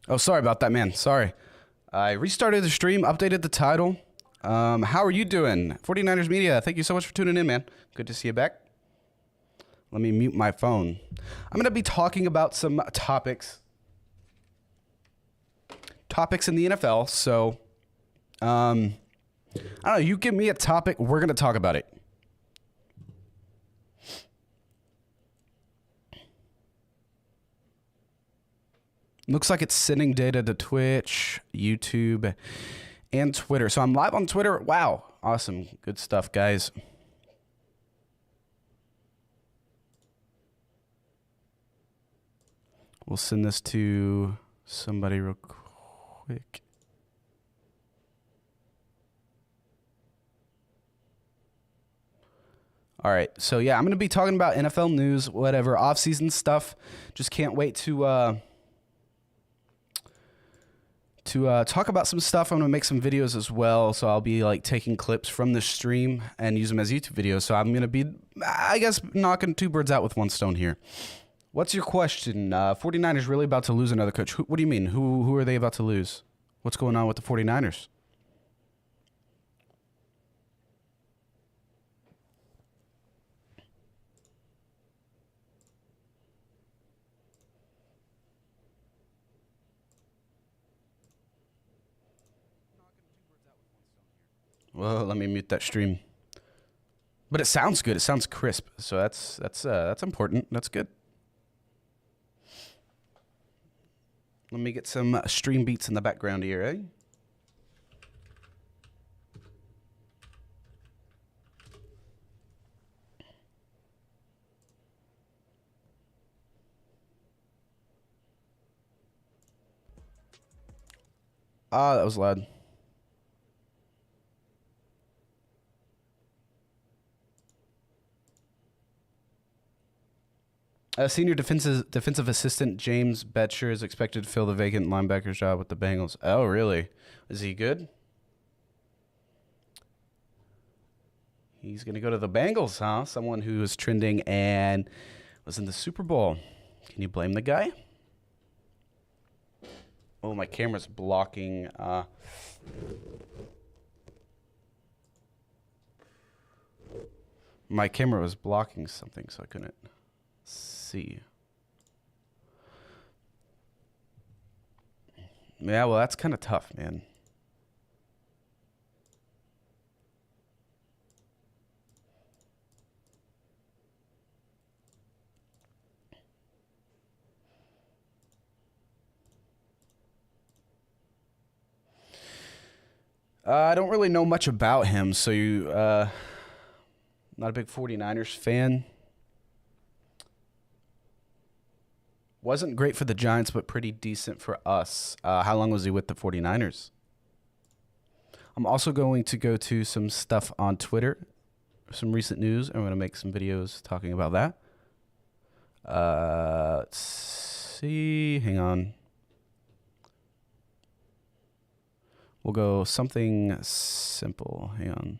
Oh, sorry about that, man. Sorry. I restarted the stream, updated the title. How are you doing? 49ers Media, thank you so much for tuning in, man. Good to see you back. Let me mute my phone. I'm going to be talking about some topics in the NFL. So, I don't know. You give me a topic, we're going to talk about it. Looks like it's sending data to Twitch, YouTube, and Twitter. So I'm live on Twitter. Wow. Awesome. Good stuff, guys. We'll send this to somebody real quick. All right. So, yeah, I'm going to be talking about NFL news, whatever, off-season stuff. Just can't wait to talk about some stuff. I'm going to make some videos as well. So I'll be like taking clips from the stream and use them as YouTube videos. So I'm going to be, I guess, knocking two birds out with one stone here. What's your question? 49ers really about to lose another coach. What do you mean? Who are they about to lose? What's going on with the 49ers? Well, let me mute that stream. But it sounds good. It sounds crisp. So that's important. That's good. Let me get some stream beats in the background here, eh? Ah, that was loud. Senior defensive assistant James Betcher is expected to fill the vacant linebacker's job with the Bengals. Oh, really? Is he good? He's going to go to the Bengals, huh? Someone who is trending and was in the Super Bowl. Can you blame the guy? Oh, my camera's blocking. My camera was blocking something, so I couldn't see. Yeah, well, that's kind of tough, man. I don't really know much about him, so not a big 49ers fan. Wasn't great for the Giants, but pretty decent for us. How long was he with the 49ers? I'm also going to go to some stuff on Twitter, some recent news. I'm going to make some videos talking about that. Let's see. Hang on. We'll go something simple. Hang on.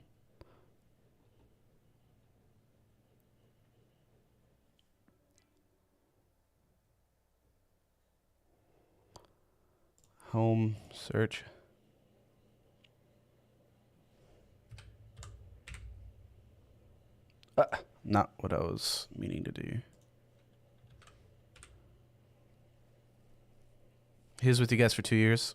Home search. Not what I was meaning to do. He was with you guys for 2 years.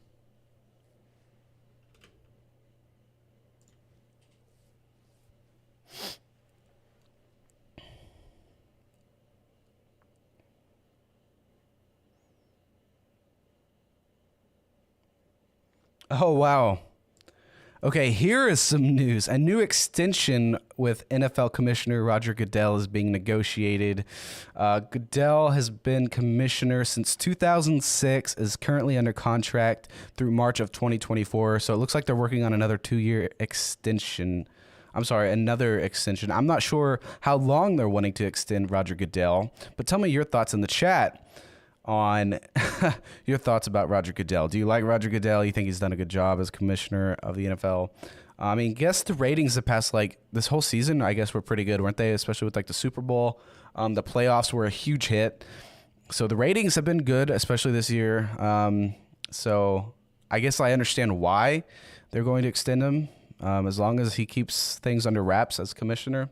Oh, wow. Okay, here is some news. A new extension with NFL Commissioner Roger Goodell is being negotiated. Goodell has been commissioner since 2006, is currently under contract through March of 2024. So it looks like they're working on another 2-year extension. I'm sorry, another extension. I'm not sure how long they're wanting to extend Roger Goodell, but tell me your thoughts in the chat on your thoughts about Roger Goodell. Do you like Roger Goodell? You think he's done a good job as commissioner of the NFL? I mean, guess the ratings the past, like, this whole season, I guess, were pretty good, weren't they? Especially with, like, the Super Bowl. The playoffs were a huge hit. So the ratings have been good, especially this year. So I guess I understand why they're going to extend him, as long as he keeps things under wraps as commissioner.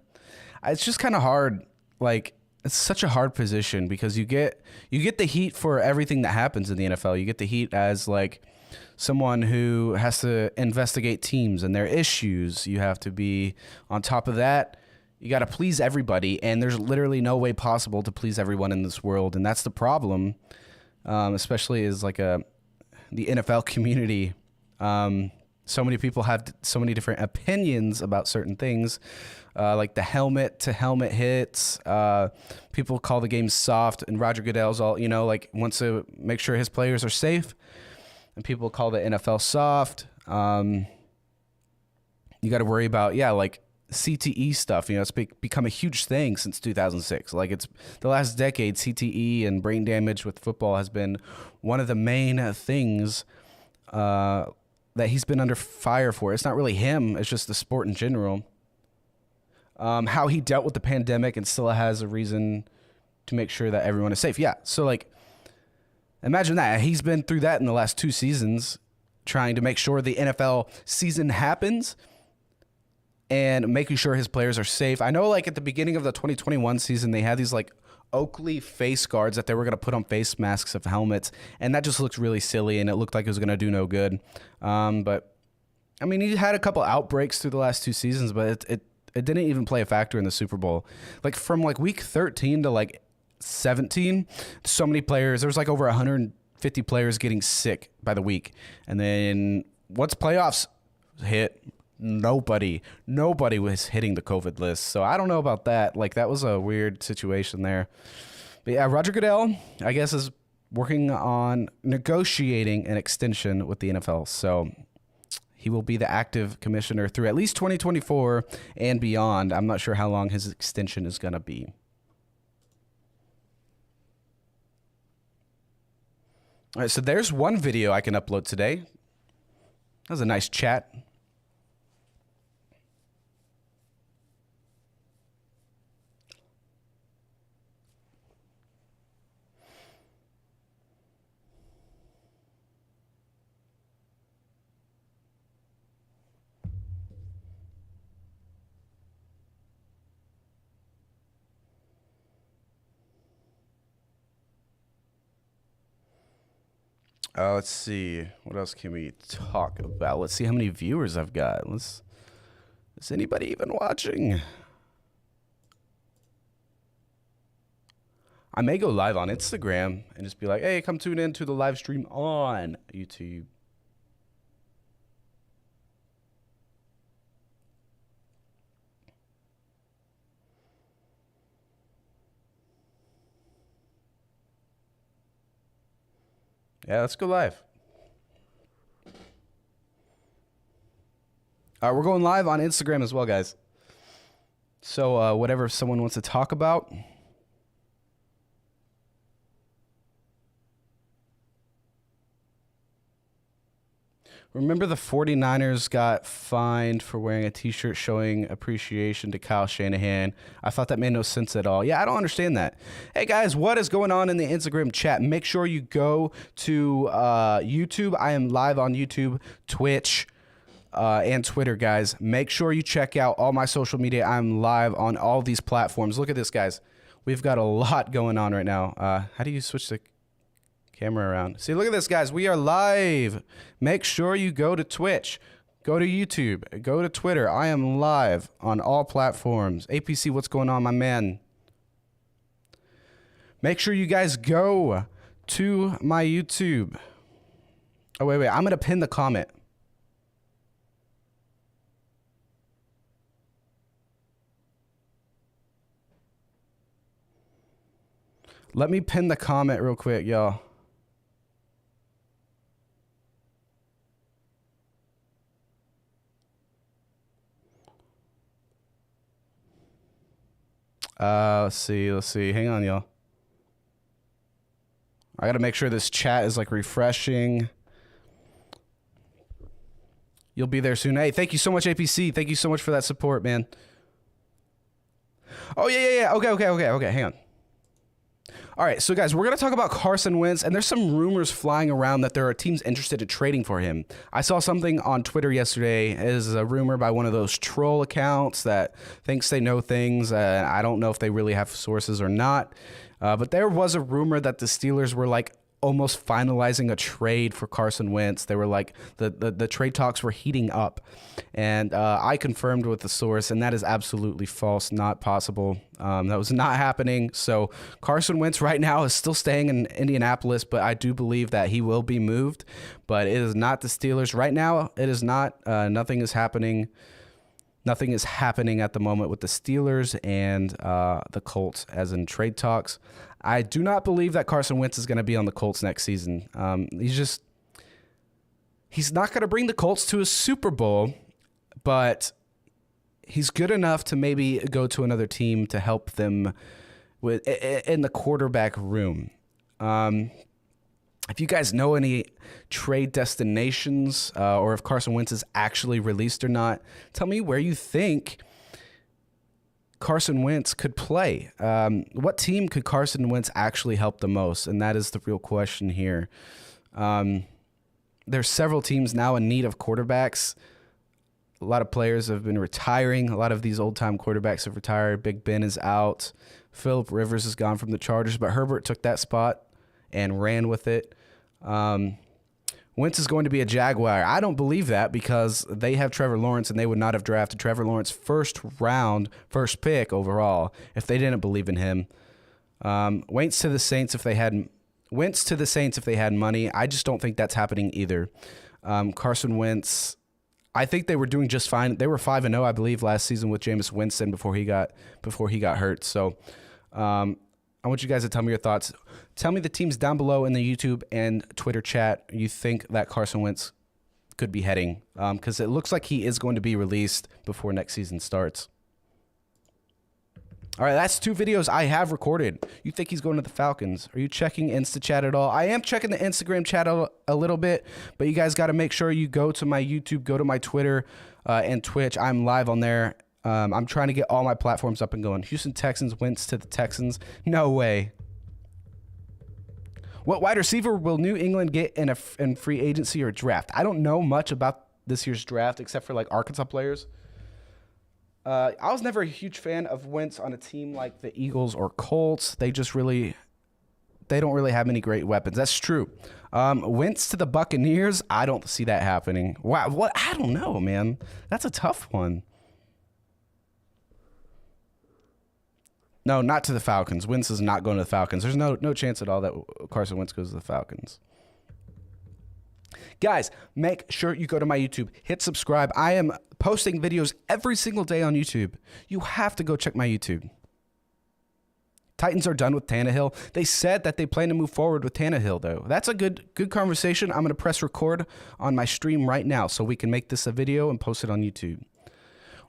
It's just kind of hard. Like, it's such a hard position because you get the heat for everything that happens in the NFL. You get the heat as like someone who has to investigate teams and their issues. You have to be on top of that. You got to please everybody, and there's literally no way possible to please everyone in this world, and that's the problem, especially as like the NFL community. So many people have so many different opinions about certain things, like the helmet to helmet hits. People call the game soft, and Roger Goodell's all, like wants to make sure his players are safe, and people call the NFL soft. You got to worry about, like CTE stuff. It's become a huge thing since 2006. Like, it's the last decade, CTE and brain damage with football has been one of the main things that he's been under fire for. It's not really him, it's just the sport in general. How he dealt with the pandemic and still has a reason to make sure that everyone is safe. Yeah, so like, imagine that. He's been through that in the last 2 seasons, trying to make sure the NFL season happens and making sure his players are safe. I know, like, at the beginning of the 2021 season, they had these like Oakley face guards that they were going to put on face masks of helmets, and that just looked really silly, and it looked like it was going to do no good. But I mean, he had a couple outbreaks through the last 2 seasons, but it didn't even play a factor in the Super Bowl. Like, from like week 13 to like 17, so many players, there was like over 150 players getting sick by the week. And then once playoffs hit, nobody was hitting the COVID list. So I don't know about that. Like, that was a weird situation there. But yeah, Roger Goodell, I guess, is working on negotiating an extension with the NFL. So he will be the active commissioner through at least 2024 and beyond. I'm not sure how long his extension is going to be. All right, so there's one video I can upload today. That was a nice chat. Let's see. What else can we talk about? Let's see how many viewers I've got. Is anybody even watching? I may go live on Instagram and just be like, hey, come tune in to the live stream on YouTube. Yeah, let's go live. All right, we're going live on Instagram as well, guys. So whatever someone wants to talk about. Remember the 49ers got fined for wearing a t-shirt showing appreciation to Kyle Shanahan. I thought that made no sense at all. Yeah, I don't understand that. Hey, guys, what is going on in the Instagram chat? Make sure you go to YouTube. I am live on YouTube, Twitch, and Twitter, guys. Make sure you check out all my social media. I'm live on all these platforms. Look at this, guys. We've got a lot going on right now. How do you switch the camera around? See, look at this, guys. We are live. Make sure you go to Twitch, go to YouTube, go to Twitter. I am live on all platforms. APC, what's going on, my man? Make sure you guys go to my YouTube. Oh, wait. I'm going to pin the comment. Let me pin the comment real quick, y'all. Let's see. Hang on, y'all. I gotta make sure this chat is like refreshing. You'll be there soon. Hey, thank you so much, APC. Thank you so much for that support, man. Oh, yeah. Okay. Hang on. All right, so guys, we're going to talk about Carson Wentz, and there's some rumors flying around that there are teams interested in trading for him. I saw something on Twitter yesterday. It is a rumor by one of those troll accounts that thinks they know things. I don't know if they really have sources or not, but there was a rumor that the Steelers were like almost finalizing a trade for Carson Wentz. They were like, the trade talks were heating up, and I confirmed with the source, and that is absolutely false, not possible. That was not happening. So Carson Wentz right now is still staying in Indianapolis, but I do believe that he will be moved, but it is not the Steelers. Right now, it is not. Nothing is happening. Nothing is happening at the moment with the Steelers and the Colts as in trade talks. I do not believe that Carson Wentz is going to be on the Colts next season. He's not going to bring the Colts to a Super Bowl, but he's good enough to maybe go to another team to help them in the quarterback room. If you guys know any trade destinations or if Carson Wentz is actually released or not, tell me where you think Carson Wentz could play. What team could Carson Wentz actually help the most? And that is the real question here. There's several teams now in need of quarterbacks. A lot of players have been retiring. A lot of these old-time quarterbacks have retired. Big Ben is out. Phillip Rivers is gone from the Chargers, but Herbert took that spot and ran with it. Wentz is going to be a Jaguar. I don't believe that because they have Trevor Lawrence, and they would not have drafted Trevor Lawrence first pick overall if they didn't believe in him. Wentz to the Saints if they had money. I just don't think that's happening either. Carson Wentz, I think they were doing just fine. They were 5-0, I believe, last season with Jameis Winston before he got hurt. So I want you guys to tell me your thoughts. Tell me the teams down below in the YouTube and Twitter chat you think that Carson Wentz could be heading, because it looks like he is going to be released before next season starts. All right, that's 2 videos I have recorded. You think he's going to the Falcons? Are you checking Insta chat at all? I am checking the Instagram chat a little bit, but you guys got to make sure you go to my YouTube, go to my Twitter and Twitch. I'm live on there. I'm trying to get all my platforms up and going. Houston Texans, Wentz to the Texans. No way. What wide receiver will New England get in free agency or draft? I don't know much about this year's draft except for like Arkansas players. I was never a huge fan of Wentz on a team like the Eagles or Colts. They don't really have many great weapons. That's true. Wentz to the Buccaneers, I don't see that happening. Wow, what? I don't know, man. That's a tough one. No, not to the Falcons. Wentz is not going to the Falcons. There's no chance at all that Carson Wentz goes to the Falcons. Guys, make sure you go to my YouTube. Hit subscribe. I am posting videos every single day on YouTube. You have to go check my YouTube. Titans are done with Tannehill. They said that they plan to move forward with Tannehill, though. That's a good conversation. I'm going to press record on my stream right now so we can make this a video and post it on YouTube.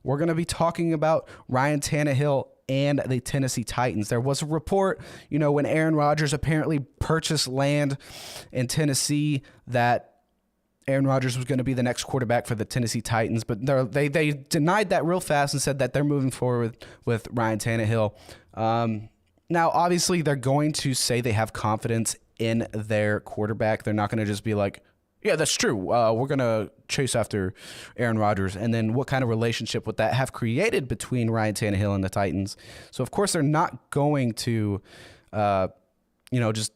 We're going to be talking about Ryan Tannehill and the Tennessee Titans. There was a report, when Aaron Rodgers apparently purchased land in Tennessee, that Aaron Rodgers was going to be the next quarterback for the Tennessee Titans, but they denied that real fast and said that they're moving forward with Ryan Tannehill. Now, obviously, they're going to say they have confidence in their quarterback. They're not going to just be like, yeah, that's true. We're going to chase after Aaron Rodgers. And then what kind of relationship would that have created between Ryan Tannehill and the Titans? So, of course, they're not going to, just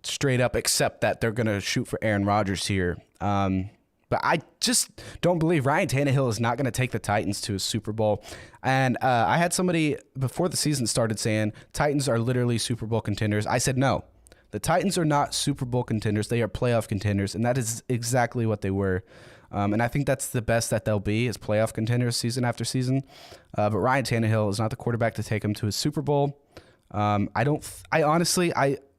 straight up accept that they're going to shoot for Aaron Rodgers here. But I just don't believe Ryan Tannehill is not going to take the Titans to a Super Bowl. And I had somebody before the season started saying Titans are literally Super Bowl contenders. I said no. The Titans are not Super Bowl contenders. They are playoff contenders, and that is exactly what they were. And I think that's the best that they'll be is playoff contenders season after season. But Ryan Tannehill is not the quarterback to take him to a Super Bowl.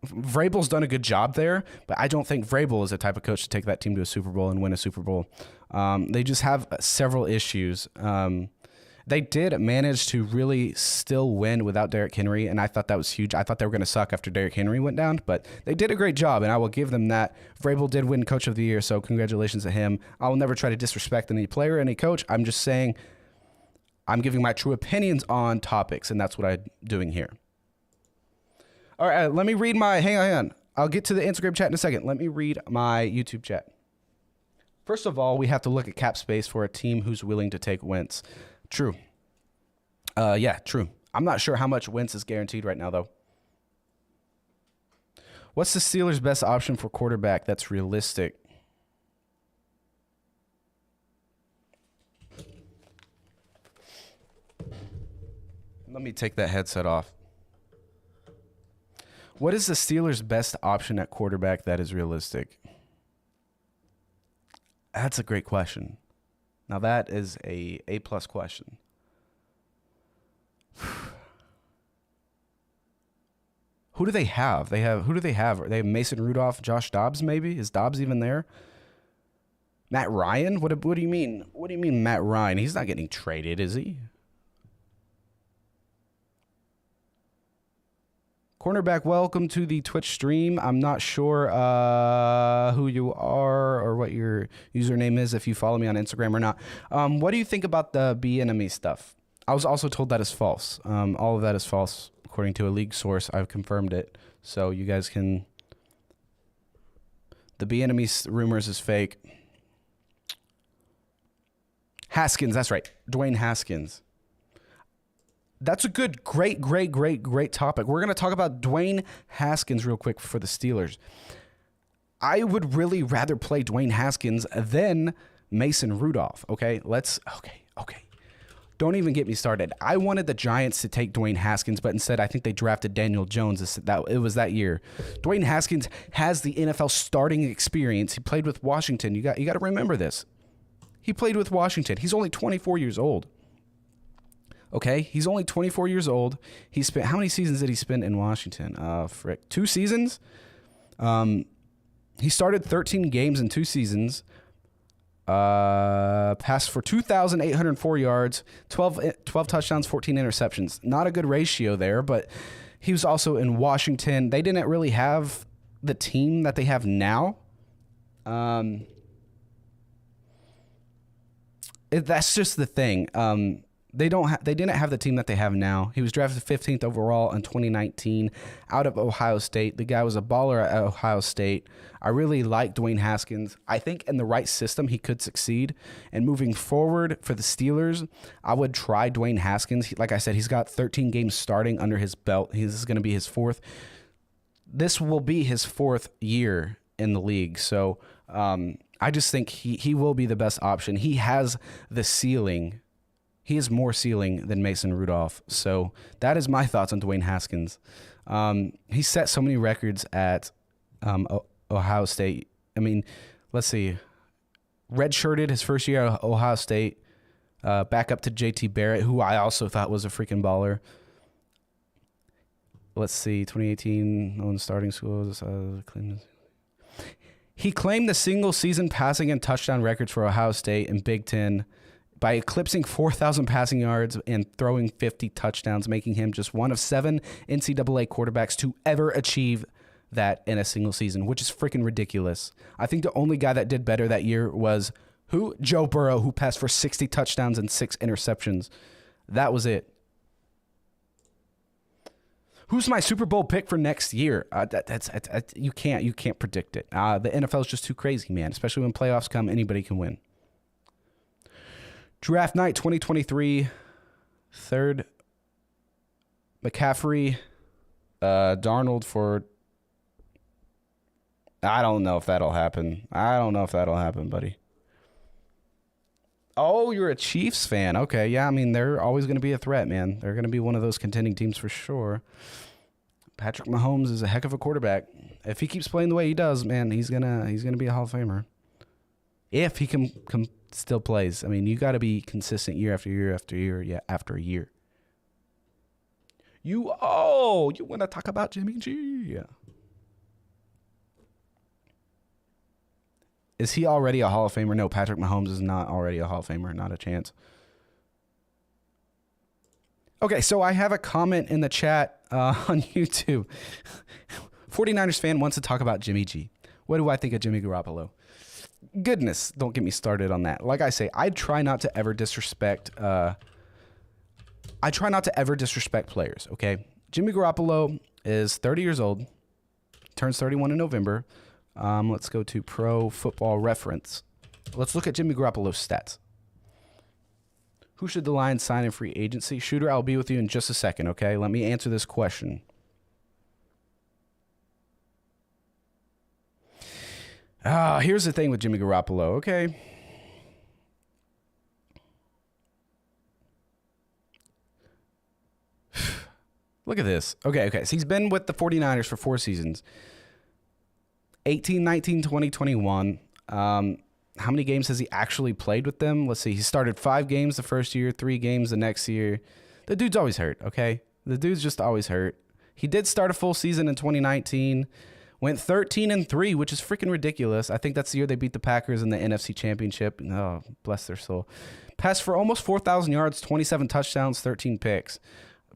Vrabel's done a good job there, but I don't think Vrabel is the type of coach to take that team to a Super Bowl and win a Super Bowl. They just have several issues. They did manage to really still win without Derrick Henry, and I thought that was huge. I thought they were going to suck after Derrick Henry went down, but they did a great job, and I will give them that. Vrabel did win Coach of the Year, so congratulations to him. I will never try to disrespect any player, any coach. I'm just saying I'm giving my true opinions on topics, and that's what I'm doing here. All right, let me read my, hang on. I'll get to the Instagram chat in a second. Let me read my YouTube chat. First of all, we have to look at cap space for a team who's willing to take Wentz. True. Yeah, true. I'm not sure how much Wentz is guaranteed right now, though. What's the Steelers' best option for quarterback that's realistic? Let me take that headset off. What is the Steelers' best option at quarterback that is realistic? That's a great question. Now that is a A+ question. Who do they have? Who do they have? They have Mason Rudolph, Josh Dobbs maybe? Is Dobbs even there? Matt Ryan? What do you mean? What do you mean Matt Ryan? He's not getting traded, is he? Cornerback, welcome to the Twitch stream. I'm not sure who you are or what your username is, if you follow me on Instagram or not. What do you think about the Bieniemy stuff? I was also told that is false. All of that is false, according to a league source. I've confirmed it, so you guys can. The Bieniemy rumors is fake. Haskins, that's right, Dwayne Haskins. That's a good, great topic. We're going to talk about Dwayne Haskins real quick for the Steelers. I would really rather play Dwayne Haskins than Mason Rudolph. Okay, okay. Don't even get me started. I wanted the Giants to take Dwayne Haskins, but instead I think they drafted Daniel Jones. It was that year. Dwayne Haskins has the NFL starting experience. He played with Washington. You got to remember this. He played with Washington. He's only 24 years old. Okay, he's only 24 years old. He spent, how many seasons did he spend in Washington? 2 seasons. He started 13 games in 2 seasons. Passed for 2,804 yards, 12 touchdowns, 14 interceptions. Not a good ratio there, but he was also in Washington. They didn't really have the team that they have now. That's just the thing. They didn't have the team that they have now. He was drafted 15th overall in 2019 out of Ohio State. The guy was a baller at Ohio State. I really like Dwayne Haskins. I think in the right system, he could succeed. And moving forward for the Steelers, I would try Dwayne Haskins. Like I said, he's got 13 games starting under his belt. This is going to be his 4th. This will be his 4th year in the league. So I just think he will be the best option. He has the ceiling. He has more ceiling than Mason Rudolph. So that is my thoughts on Dwayne Haskins. He set so many records at Ohio State. I mean, let's see. Redshirted his first year at Ohio State. Back up to J.T. Barrett, who I also thought was a freaking baller. Let's see. 2018, on starting schools. He claimed the single-season passing and touchdown records for Ohio State and Big Ten by eclipsing 4,000 passing yards and throwing 50 touchdowns, making him just one of 7 NCAA quarterbacks to ever achieve that in a single season, which is freaking ridiculous. I think the only guy that did better that year was who? Joe Burrow, who passed for 60 touchdowns and 6 interceptions. That was it. Who's my Super Bowl pick for next year? You can't predict it. The NFL is just too crazy, man. Especially when playoffs come, anybody can win. Draft night 2023, 3rd. McCaffrey, Darnold for. I don't know if that'll happen. Buddy. Oh, you're a Chiefs fan. Okay, yeah. I mean, they're always going to be a threat, man. They're going to be one of those contending teams for sure. Patrick Mahomes is a heck of a quarterback. If he keeps playing the way he does, man, he's gonna be a Hall of Famer. If he can still plays. I mean, you got to be consistent year after year after year, after year. You want to talk about Jimmy G? Yeah. Is he already a Hall of Famer? No, Patrick Mahomes is not already a Hall of Famer. Not a chance. Okay, so I have a comment in the chat on YouTube. 49ers fan wants to talk about Jimmy G. What do I think of Jimmy Garoppolo? Goodness, don't get me started on that. Like I say, I try not to ever disrespect players, okay? Jimmy Garoppolo, is 30 years old, turns 31 in November. Let's go to Pro Football Reference. Let's look at Jimmy Garoppolo's stats. Who should the Lions sign in free agency? Shooter, I'll be with you in just a second, okay? Let me answer this question. Here's the thing with Jimmy Garoppolo, okay? Look at this. Okay. So he's been with the 49ers for 4 seasons. 18, 19, 20, 21. How many games has he actually played with them? Let's see. He started 5 games the first year, 3 games the next year. The dude's always hurt, okay? The dude's just always hurt. He did start a full season in 2019. Went 13-3, which is freaking ridiculous. I think that's the year they beat the Packers in the NFC Championship. Oh, bless their soul. Passed for almost 4,000 yards, 27 touchdowns, 13 picks.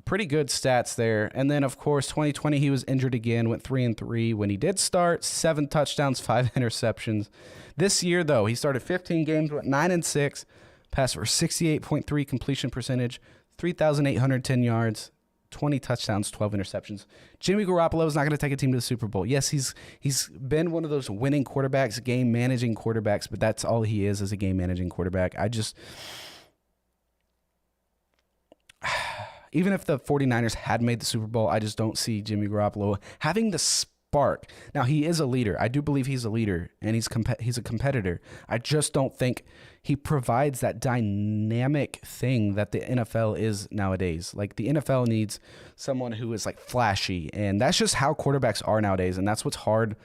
Pretty good stats there. And then, of course, 2020, he was injured again, went 3-3. When he did start, 7 touchdowns, 5 interceptions. This year, though, he started 15 games, went 9-6, passed for 68.3 completion percentage, 3,810 yards, 20 touchdowns, 12 interceptions. Jimmy Garoppolo is not going to take a team to the Super Bowl. Yes, he's been one of those winning quarterbacks, game-managing quarterbacks, but that's all he is a game-managing quarterback. Even if the 49ers had made the Super Bowl, I just don't see Jimmy Garoppolo having the spark. Now, he is a leader. I do believe he's a leader, and he's a competitor. I just don't think he provides that dynamic thing that the NFL is nowadays. Like, the NFL needs someone who is, like, flashy, and that's just how quarterbacks are nowadays, and that's what's hard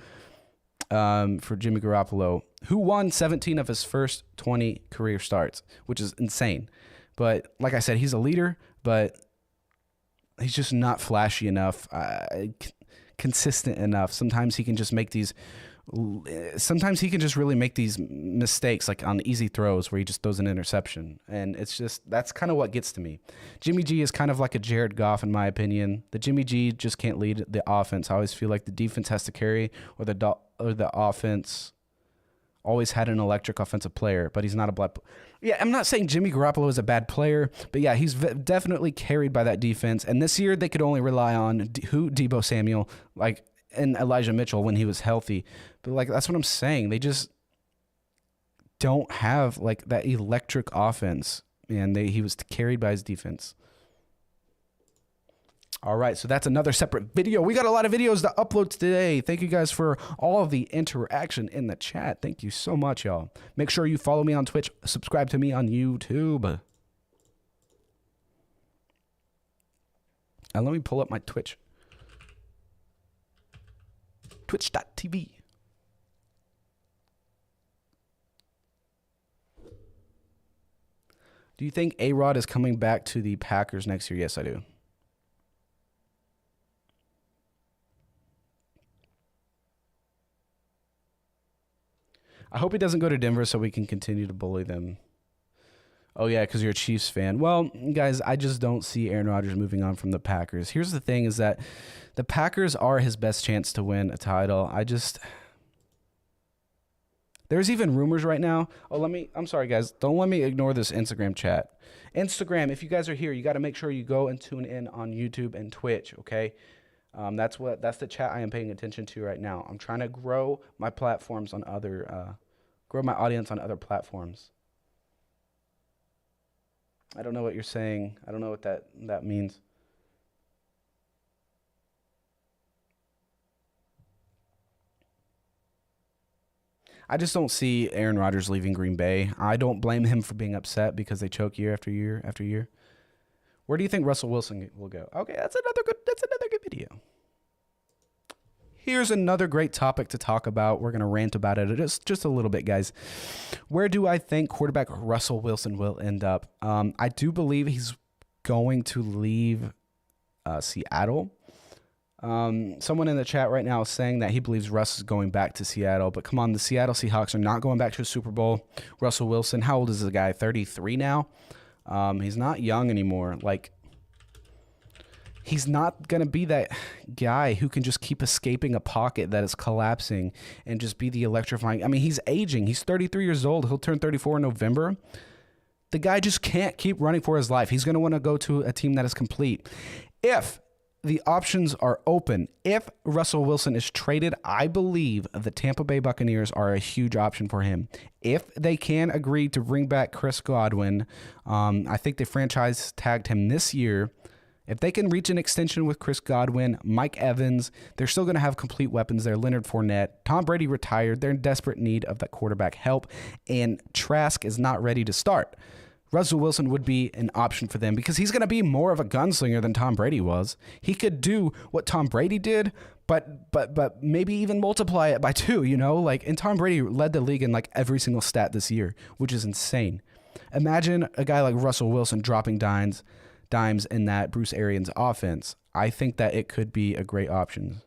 for Jimmy Garoppolo, who won 17 of his first 20 career starts, which is insane. But, like I said, he's a leader, but he's just not flashy enough, consistent enough. Sometimes he can just really make these mistakes, like on easy throws where he just throws an interception. And that's kind of what gets to me. Jimmy G is kind of like a Jared Goff, in my opinion. The Jimmy G just can't lead the offense. I always feel like the defense has to carry, or the offense always had an electric offensive player, but he's not a black. Yeah, I'm not saying Jimmy Garoppolo is a bad player, but yeah, he's definitely carried by that defense. And this year they could only rely on Deebo Samuel, like, and Elijah Mitchell when he was healthy. But like, that's what I'm saying. They just don't have like that electric offense, and he was carried by his defense. All right, so that's another separate video. We got a lot of videos to upload today. Thank you guys for all of the interaction in the chat. Thank you so much, y'all. Make sure you follow me on Twitch. Subscribe to me on YouTube. And let me pull up my Twitch. Twitch.tv. Do you think A-Rod is coming back to the Packers next year? Yes, I do. I hope he doesn't go to Denver so we can continue to bully them. Oh, yeah, because you're a Chiefs fan. Well, guys, I just don't see Aaron Rodgers moving on from the Packers. Here's the thing is that the Packers are his best chance to win a title. There's even rumors right now. I'm sorry, guys. Don't let me ignore this Instagram chat. Instagram, if you guys are here, you got to make sure you go and tune in on YouTube and Twitch, okay? That's the chat I am paying attention to right now. I'm trying to grow my platforms on grow my audience on other platforms. I don't know what you're saying. I don't know what that means. I just don't see Aaron Rodgers leaving Green Bay. I don't blame him for being upset because they choke year after year after year. Where do you think Russell Wilson will go? Okay, that's another good video. Here's another great topic to talk about. We're going to rant about it just a little bit, guys. Where do I think quarterback Russell Wilson will end up? I do believe he's going to leave Seattle. Someone in the chat right now is saying that he believes Russ is going back to Seattle. But come on, the Seattle Seahawks are not going back to a Super Bowl. Russell Wilson, how old is the guy? 33 now? He's not young anymore. Like, he's not going to be that guy who can just keep escaping a pocket that is collapsing and just be the electrifying. I mean, he's aging. He's 33 years old. He'll turn 34 in November. The guy just can't keep running for his life. He's going to want to go to a team that is complete. If the options are open. If Russell Wilson is traded, I believe the Tampa Bay Buccaneers are a huge option for him. If they can agree to bring back Chris Godwin, I think they franchise tagged him this year. If they can reach an extension with Chris Godwin, Mike Evans, they're still going to have complete weapons there. Leonard Fournette, Tom Brady retired. They're in desperate need of that quarterback help, and Trask is not ready to start. Russell Wilson would be an option for them because he's going to be more of a gunslinger than Tom Brady was. He could do what Tom Brady did, but maybe even multiply it by 2, you know? And Tom Brady led the league in every single stat this year, which is insane. Imagine a guy like Russell Wilson dropping dimes in that Bruce Arians offense. I think that it could be a great option.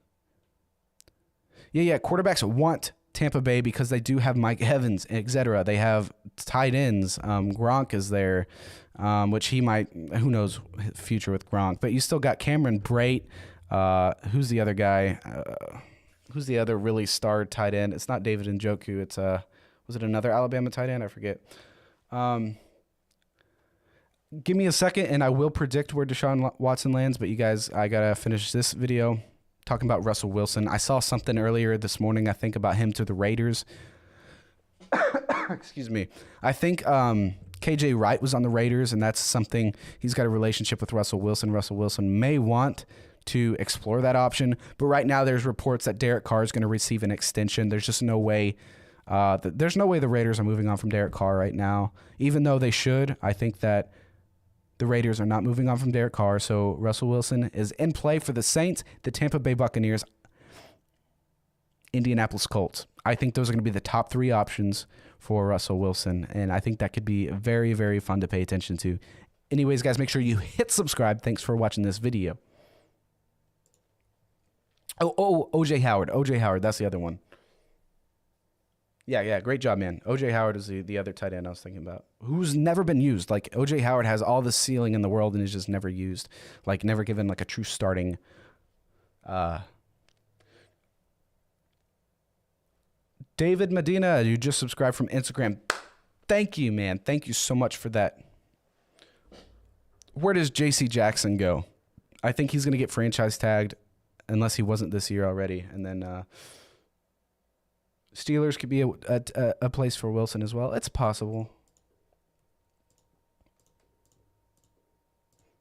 Yeah, quarterbacks want Tampa Bay because they do have Mike Evans, etc. They have tight ends. Gronk is there, which he might, who knows, future with Gronk. But you still got Cameron Brate. Who's the other guy? Who's the other really star tight end? It's not David Njoku. It's was it another Alabama tight end? I forget. Give me a second, and I will predict where Deshaun Watson lands. But you guys, I gotta finish this video talking about Russell Wilson. I saw something earlier this morning, I think, about him to the Raiders. Excuse me. I think KJ Wright was on the Raiders, and that's something, he's got a relationship with Russell Wilson. Russell Wilson may want to explore that option, but right now there's reports that Derek Carr is going to receive an extension. There's just no way. There's no way the Raiders are moving on from Derek Carr right now, even though they should. I think that the Raiders are not moving on from Derek Carr, so Russell Wilson is in play for the Saints, the Tampa Bay Buccaneers, Indianapolis Colts. I think those are going to be the top 3 options for Russell Wilson, and I think that could be very, very fun to pay attention to. Anyways, guys, make sure you hit subscribe. Thanks for watching this video. Oh, O.J. Howard. O.J. Howard, that's the other one. Yeah, great job, man. O.J. Howard is the other tight end I was thinking about, who's never been used. O.J. Howard has all the ceiling in the world and is just never used, never given a true starting. David Medina, you just subscribed from Instagram. Thank you, man. Thank you so much for that. Where does J.C. Jackson go? I think he's going to get franchise tagged, unless he wasn't this year already, and then Steelers could be a place for Wilson as well. It's possible.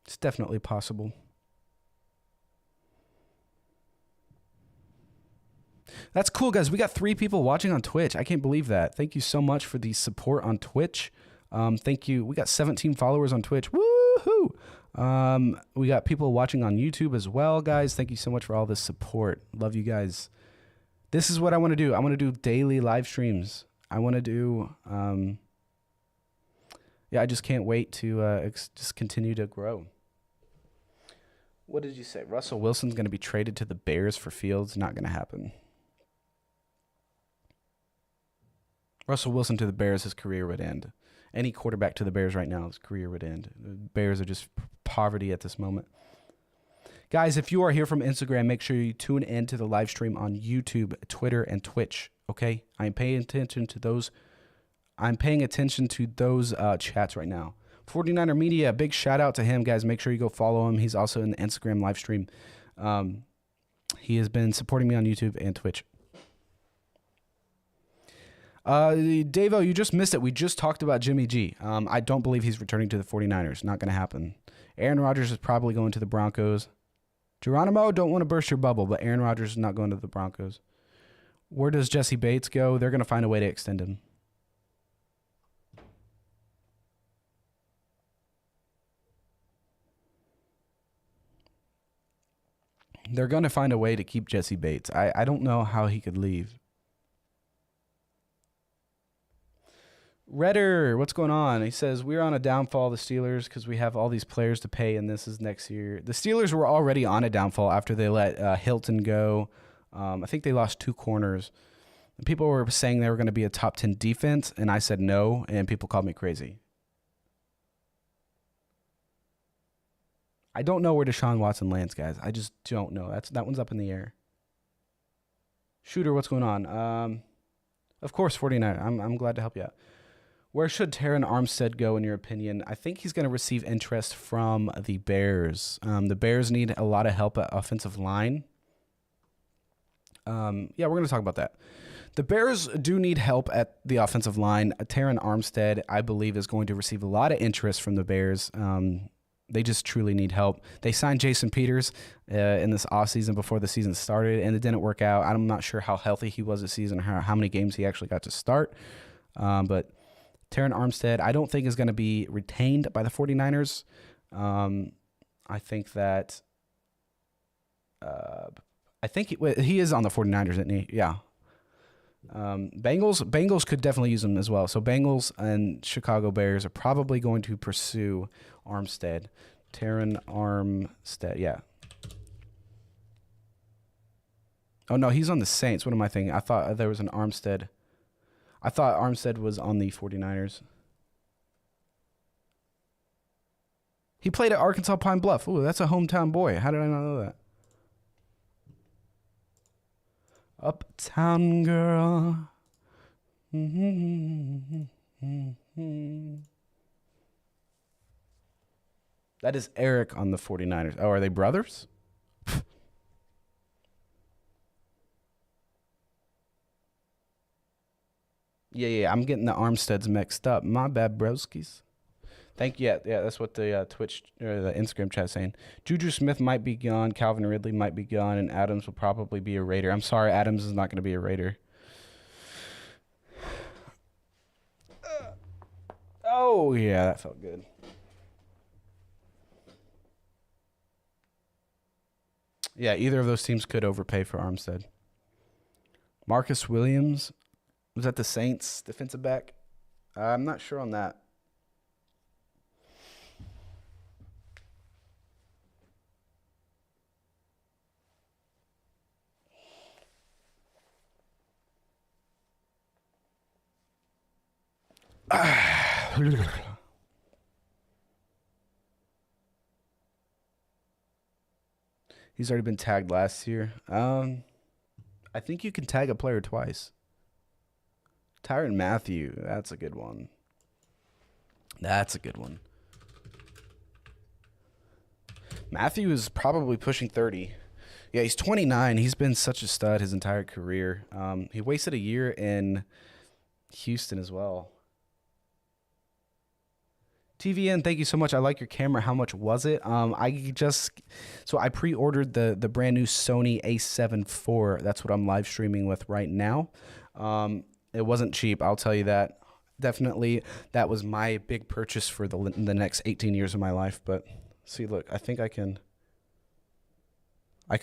It's definitely possible. That's cool, guys. We got 3 people watching on Twitch. I can't believe that. Thank you so much for the support on Twitch. Thank you. We got 17 followers on Twitch. Woohoo! We got people watching on YouTube as well, guys. Thank you so much for all this support. Love you guys. This is what I want to do. I want to do daily live streams. I want to do, I just can't wait to just continue to grow. What did you say? Russell Wilson's going to be traded to the Bears for Fields? Not going to happen. Russell Wilson to the Bears, his career would end. Any quarterback to the Bears right now, his career would end. The Bears are just poverty at this moment. Guys, if you are here from Instagram, make sure you tune in to the live stream on YouTube, Twitter, and Twitch. Okay, I'm paying attention to those. Chats right now. 49er Media, big shout out to him, guys. Make sure you go follow him. He's also in the Instagram live stream. He has been supporting me on YouTube and Twitch. Davo, you just missed it. We just talked about Jimmy G. I don't believe he's returning to the 49ers. Not going to happen. Aaron Rodgers is probably going to the Broncos. Geronimo, don't want to burst your bubble, but Aaron Rodgers is not going to the Broncos. Where does Jesse Bates go? They're going to find a way to extend him. They're going to find a way to keep Jesse Bates. I don't know how he could leave. Redder, what's going on? He says, we're on a downfall, the Steelers, because we have all these players to pay, and this is next year. The Steelers were already on a downfall after they let Hilton go. I think they lost 2 corners. And people were saying they were going to be a top 10 defense, and I said no, and people called me crazy. I don't know where Deshaun Watson lands, guys. I just don't know. That one's up in the air. Shooter, what's going on? Of course, 49. I'm glad to help you out. Where should Terran Armstead go, in your opinion? I think he's going to receive interest from the Bears. The Bears need a lot of help at offensive line. Yeah, we're going to talk about that. The Bears do need help at the offensive line. Terran Armstead, I believe, is going to receive a lot of interest from the Bears. They just truly need help. They signed Jason Peters in this offseason before the season started, and it didn't work out. I'm not sure how healthy he was this season, or how many games he actually got to start. But Terran Armstead, I don't think is going to be retained by the 49ers. I think that he is on the 49ers, isn't he? Yeah. Bengals could definitely use him as well. So Bengals and Chicago Bears are probably going to pursue Armstead. Terran Armstead, yeah. Oh, no, he's on the Saints. What am I thinking? I thought there was an Armstead. I thought Armstead was on the 49ers. He played at Arkansas Pine Bluff. Ooh, that's a hometown boy. How did I not know that? Uptown girl. That is Eric on the 49ers. Oh, are they brothers? Yeah, I'm getting the Armsteads mixed up. My bad, broskies. Thank you. Yeah, that's what the Twitch or the Instagram chat is saying. Juju Smith might be gone. Calvin Ridley might be gone, and Adams will probably be a Raider. I'm sorry, Adams is not going to be a Raider. Oh yeah, that felt good. Yeah, either of those teams could overpay for Armstead. Marcus Williams was that the Saints defensive back? I'm not sure on that. He's already been tagged last year. I think you can tag a player twice. Tyrann Mathieu, that's a good one. That's a good one. Mathieu is probably pushing 30. Yeah, he's 29. He's been such a stud his entire career. He wasted a year in Houston as well. TVN, thank you so much. I like your camera. How much was it? I pre-ordered the brand new Sony A7 IV. That's what I'm live streaming with right now. It wasn't cheap, I'll tell you that. Definitely, that was my big purchase for the next 18 years of my life. But see, look, I think I could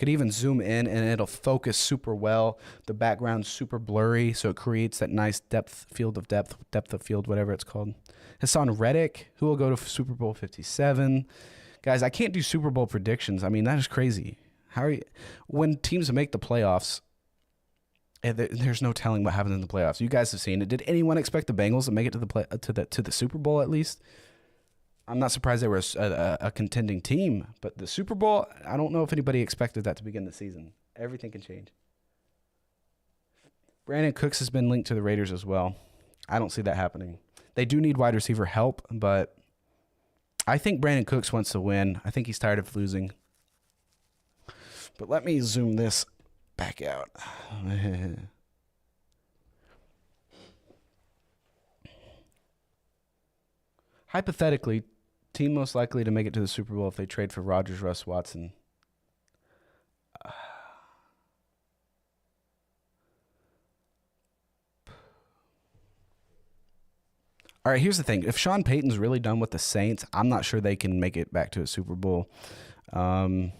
even zoom in and it'll focus super well. The background's super blurry, so it creates that nice depth of field, whatever it's called. Hassan Reddick, who will go to Super Bowl 57. Guys, I can't do Super Bowl predictions. I mean, that is crazy. When teams make the playoffs, there's no telling what happens in the playoffs. You guys have seen it. Did anyone expect the Bengals to make it to the Super Bowl at least? I'm not surprised they were a contending team, but the Super Bowl, I don't know if anybody expected that to begin the season. Everything can change. Brandon Cooks has been linked to the Raiders as well. I don't see that happening. They do need wide receiver help, but I think Brandon Cooks wants to win. I think he's tired of losing. But let me zoom this back out. Hypothetically, team most likely to make it to the Super Bowl if they trade for Rodgers, Russ, Watson. All right, here's the thing. If Sean Payton's really done with the Saints, I'm not sure they can make it back to a Super Bowl. Thoughts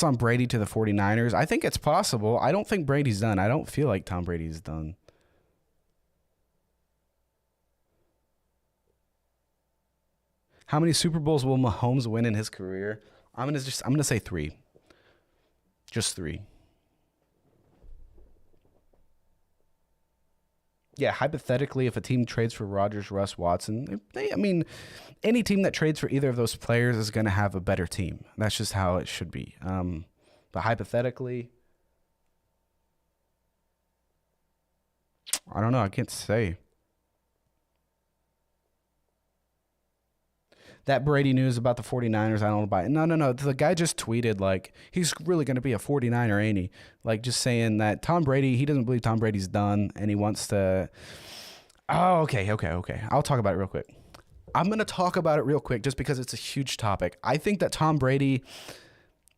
on Brady to the 49ers? I think it's possible. I don't think Brady's done. I don't feel like Tom Brady's done. How many Super Bowls will Mahomes win in his career? I'm gonna say 3. Just 3. Yeah, hypothetically, if a team trades for Rodgers, Russ, Watson, any team that trades for either of those players is going to have a better team. That's just how it should be. But hypothetically, I don't know. I can't say. that Brady news about the 49ers, I don't buy it. No. The guy just tweeted, like, he's really going to be a 49er, ain't he? Like, just saying that Tom Brady, he doesn't believe Tom Brady's done, and he wants to... Oh, okay. I'll talk about it real quick. I'm going to talk about it real quick just because it's a huge topic. I think that Tom Brady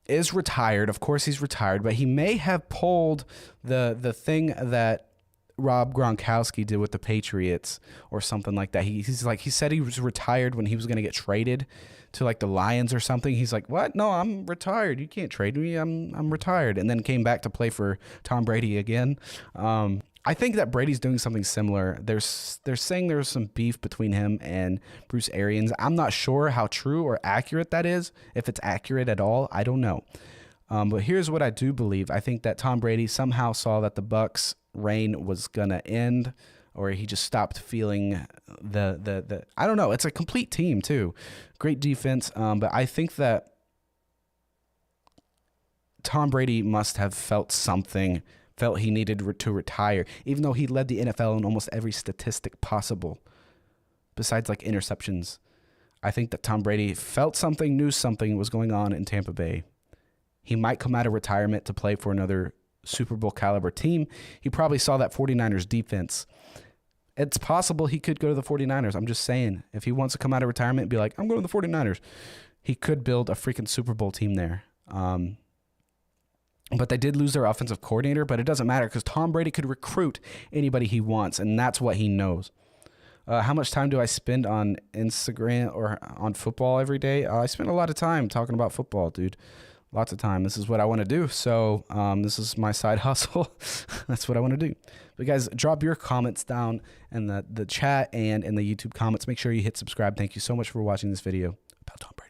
is retired. Of course he's retired, but he may have pulled the thing that Rob Gronkowski did with the Patriots or something like that. He said he was retired when he was going to get traded to like the Lions or something. He's like, what? No, I'm retired. You can't trade me. I'm retired. And then came back to play for Tom Brady again. I think that Brady's doing something similar. They're saying there's some beef between him and Bruce Arians. I'm not sure how true or accurate that is. If it's accurate at all, I don't know. But here's what I do believe. I think that Tom Brady somehow saw that the Bucs' reign was gonna end, or he just stopped feeling the I don't know. It's a complete team too, great defense. But I think that Tom Brady must have felt he needed to retire, even though he led the NFL in almost every statistic possible, besides like interceptions. I think that Tom Brady felt something, knew something was going on in Tampa Bay. He might come out of retirement to play for another Super Bowl caliber team. He probably saw that 49ers defense. It's possible he could go to the 49ers. I'm just saying, if he wants to come out of retirement and be like, I'm going to the 49ers, he could build a freaking Super Bowl team there. But they did lose their offensive coordinator, but it doesn't matter because Tom Brady could recruit anybody he wants, and that's what he knows. How much time do I spend on Instagram or on football every day? I spend a lot of time talking about football, dude. Lots of time. This is what I want to do. So this is my side hustle. That's what I want to do. But guys, drop your comments down in the chat and in the YouTube comments. Make sure you hit subscribe. Thank you so much for watching this video about Tom Brady.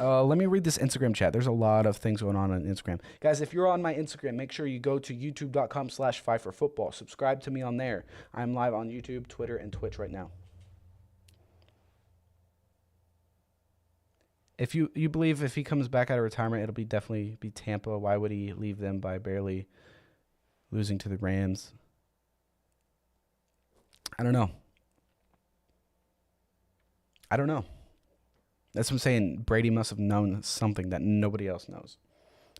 Let me read this Instagram chat. There's a lot of things going on Instagram. Guys, if you're on my Instagram, make sure you go to youtube.com/5forfootball. Subscribe to me on there. I'm live on YouTube, Twitter, and Twitch right now. If you believe if he comes back out of retirement, it'll definitely be Tampa. Why would he leave them by barely losing to the Rams? I don't know. That's what I'm saying. Brady must have known something that nobody else knows.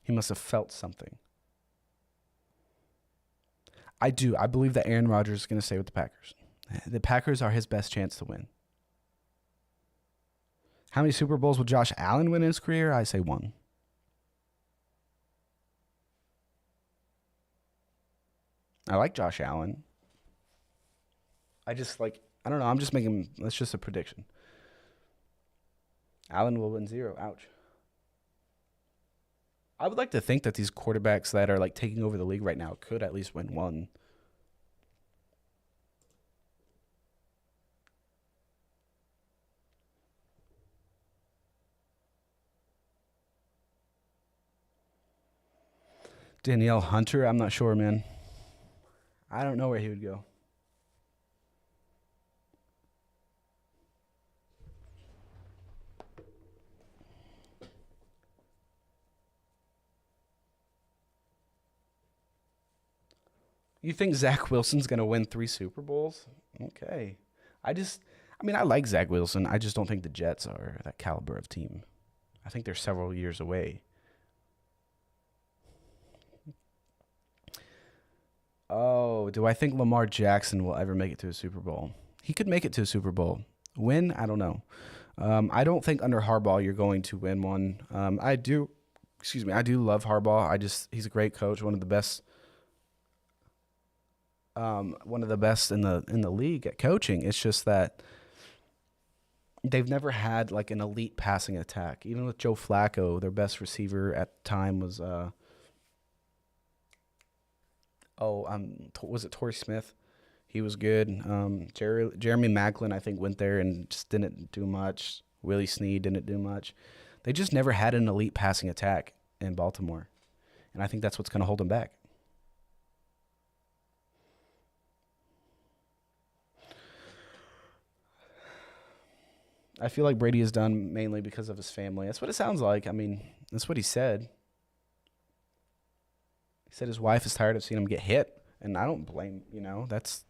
He must have felt something. I believe that Aaron Rodgers is going to stay with the Packers. The Packers are his best chance to win. How many Super Bowls will Josh Allen win in his career? I say 1. I like Josh Allen. I don't know. I'm just making, that's just a prediction. Allen will win 0. Ouch. I would like to think that these quarterbacks that are like taking over the league right now could at least win 1. Danielle Hunter, I'm not sure, man. I don't know where he would go. You think Zach Wilson's going to win 3 Super Bowls? Okay. I like Zach Wilson. I just don't think the Jets are that caliber of team. I think they're several years away. Oh, do I think Lamar Jackson will ever make it to a Super Bowl? He could make it to a Super Bowl. Win? I don't know. I don't think under Harbaugh you're going to win one. I do love Harbaugh. He's a great coach, one of the best in the league at coaching. It's just that they've never had like an elite passing attack. Even with Joe Flacco, their best receiver at the time was was it Torrey Smith? He was good. Jeremy Maclin, I think, went there and just didn't do much. Willie Snead didn't do much. They just never had an elite passing attack in Baltimore, and I think that's what's going to hold them back. I feel like Brady is done mainly because of his family. That's what it sounds like. I mean, that's what he said. He said his wife is tired of seeing him get hit, and I don't blame, that's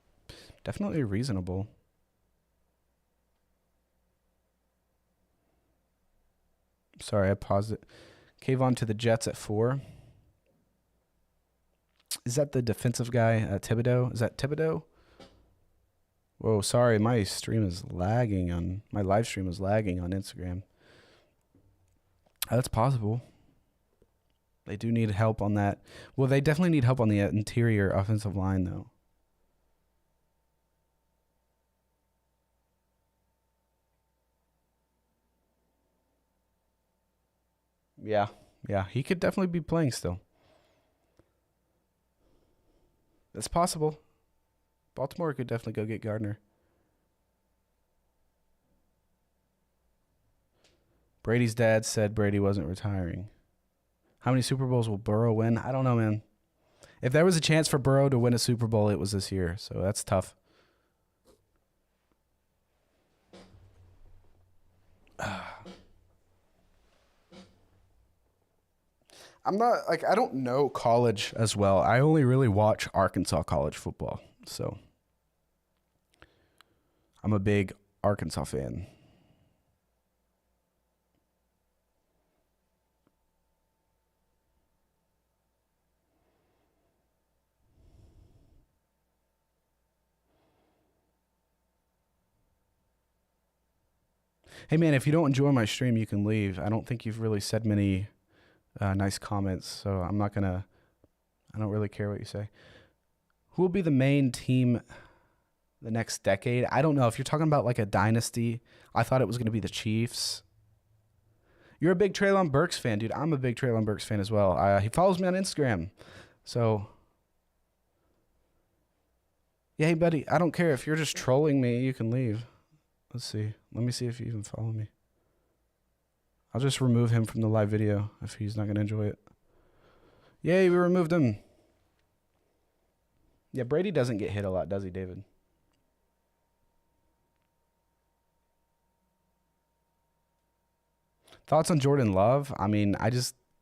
Definitely reasonable. Sorry, I paused it. Kayvon to the Jets at 4. Is that the defensive guy, Thibodeau? Is that Thibodeau? Whoa, sorry, my live stream is lagging on Instagram. That's possible. They do need help on that. Well, they definitely need help on the interior offensive line, though. Yeah, he could definitely be playing still. That's possible. Baltimore could definitely go get Gardner. Brady's dad said Brady wasn't retiring. How many Super Bowls will Burrow win? I don't know, man. If there was a chance for Burrow to win a Super Bowl, it was this year. So that's tough. I don't know college as well. I only really watch Arkansas college football. So I'm a big Arkansas fan. Hey, man, if you don't enjoy my stream, you can leave. I don't think you've really said many nice comments, so I don't really care what you say. Who will be the main team the next decade? I don't know. If you're talking about like a dynasty, I thought it was going to be the Chiefs. You're a big Treylon Burks fan, dude. I'm a big Treylon Burks fan as well. He follows me on Instagram. So, yeah, hey, buddy, I don't care. If you're just trolling me, you can leave. Let's see. Let me see if you even follow me. I'll just remove him from the live video if he's not going to enjoy it. Yay, we removed him. Yeah, Brady doesn't get hit a lot, does he, David? Thoughts on Jordan Love? I mean,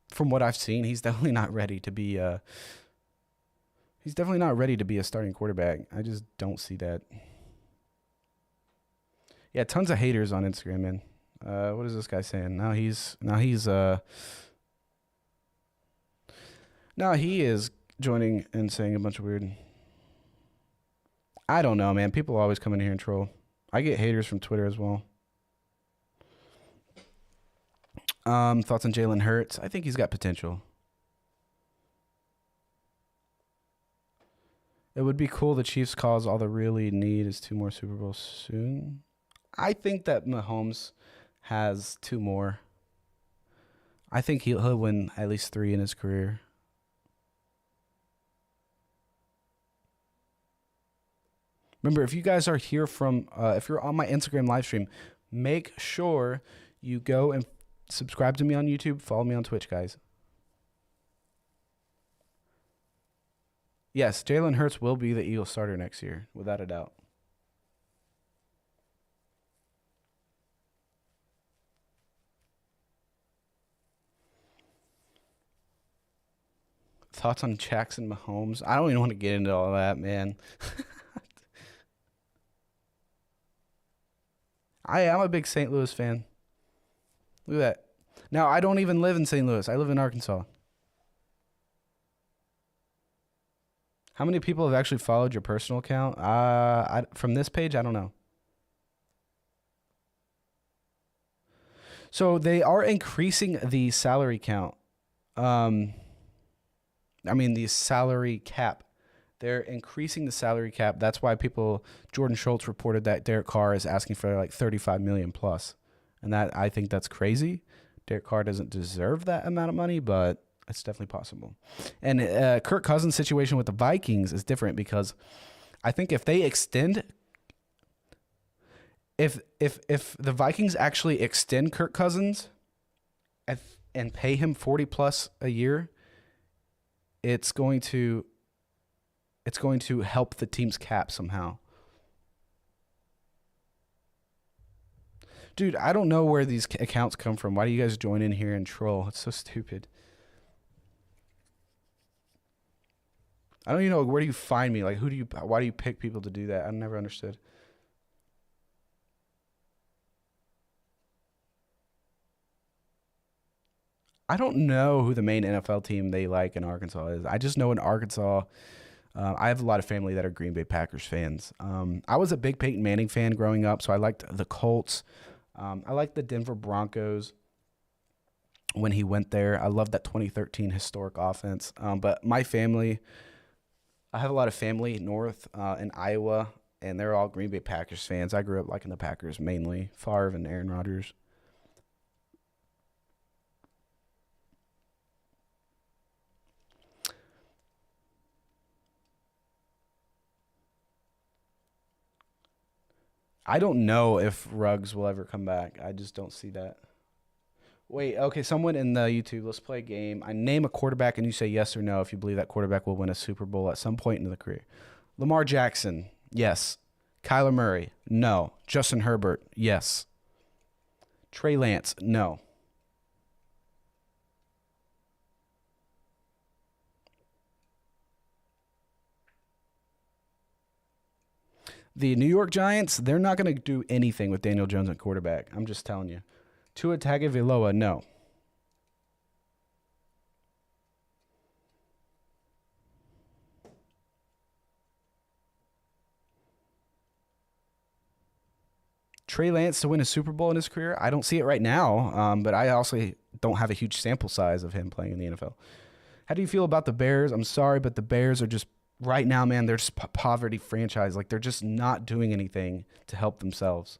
from what I've seen, he's definitely not ready to be a starting quarterback. I just don't see that. Yeah, tons of haters on Instagram, man. What is this guy saying? He is joining and saying a bunch of weird. I don't know, man. People always come in here and troll. I get haters from Twitter as well. Thoughts on Jalen Hurts? I think he's got potential. It would be cool. The Chiefs' cause all they really need is 2 more Super Bowls soon. I think that Mahomes has 2 more. I think he'll win at least 3 in his career. Remember, if you guys are here if you're on my Instagram live stream, make sure you go and subscribe to me on YouTube. Follow me on Twitch, guys. Yes, Jalen Hurts will be the Eagles starter next year, without a doubt. Thoughts on Jackson Mahomes? I don't even want to get into all that, man. I am a big St. Louis fan. Look at that. Now, I don't even live in St. Louis. I live in Arkansas. How many people have actually followed your personal account? From this page, I don't know. So they are increasing the salary count. The salary cap. They're increasing the salary cap. That's why Jordan Schultz reported that Derek Carr is asking for like $35 million plus. And I think that's crazy. Derek Carr doesn't deserve that amount of money, but it's definitely possible. And Kirk Cousins' situation with the Vikings is different because I think if they extend, if the Vikings actually extend Kirk Cousins and pay him 40 plus a year, it's going to help the team's cap somehow. Dude, I don't know where these accounts come from. Why do you guys join in here and troll? It's so stupid. I don't even know, where do you find me? Like, why do you pick people to do that? I never understood. I don't know who the main NFL team they like in Arkansas is. I just know in Arkansas, I have a lot of family that are Green Bay Packers fans. I was a big Peyton Manning fan growing up, so I liked the Colts. I liked the Denver Broncos when he went there. I love that 2013 historic offense. But my family, I have a lot of family north in Iowa, and they're all Green Bay Packers fans. I grew up liking the Packers mainly, Favre and Aaron Rodgers. I don't know if Ruggs will ever come back. I just don't see that. Wait, okay, someone in the YouTube, let's play a game. I name a quarterback and you say yes or no if you believe that quarterback will win a Super Bowl at some point in the career. Lamar Jackson, yes. Kyler Murray, no. Justin Herbert, yes. Trey Lance, no. The New York Giants, they're not going to do anything with Daniel Jones at quarterback. I'm just telling you. Tua Tagovailoa, no. Trey Lance to win a Super Bowl in his career? I don't see it right now, but I also don't have a huge sample size of him playing in the NFL. How do you feel about the Bears? I'm sorry, but the Bears are just right now, man. They're just poverty franchise. Like they're just not doing anything to help themselves.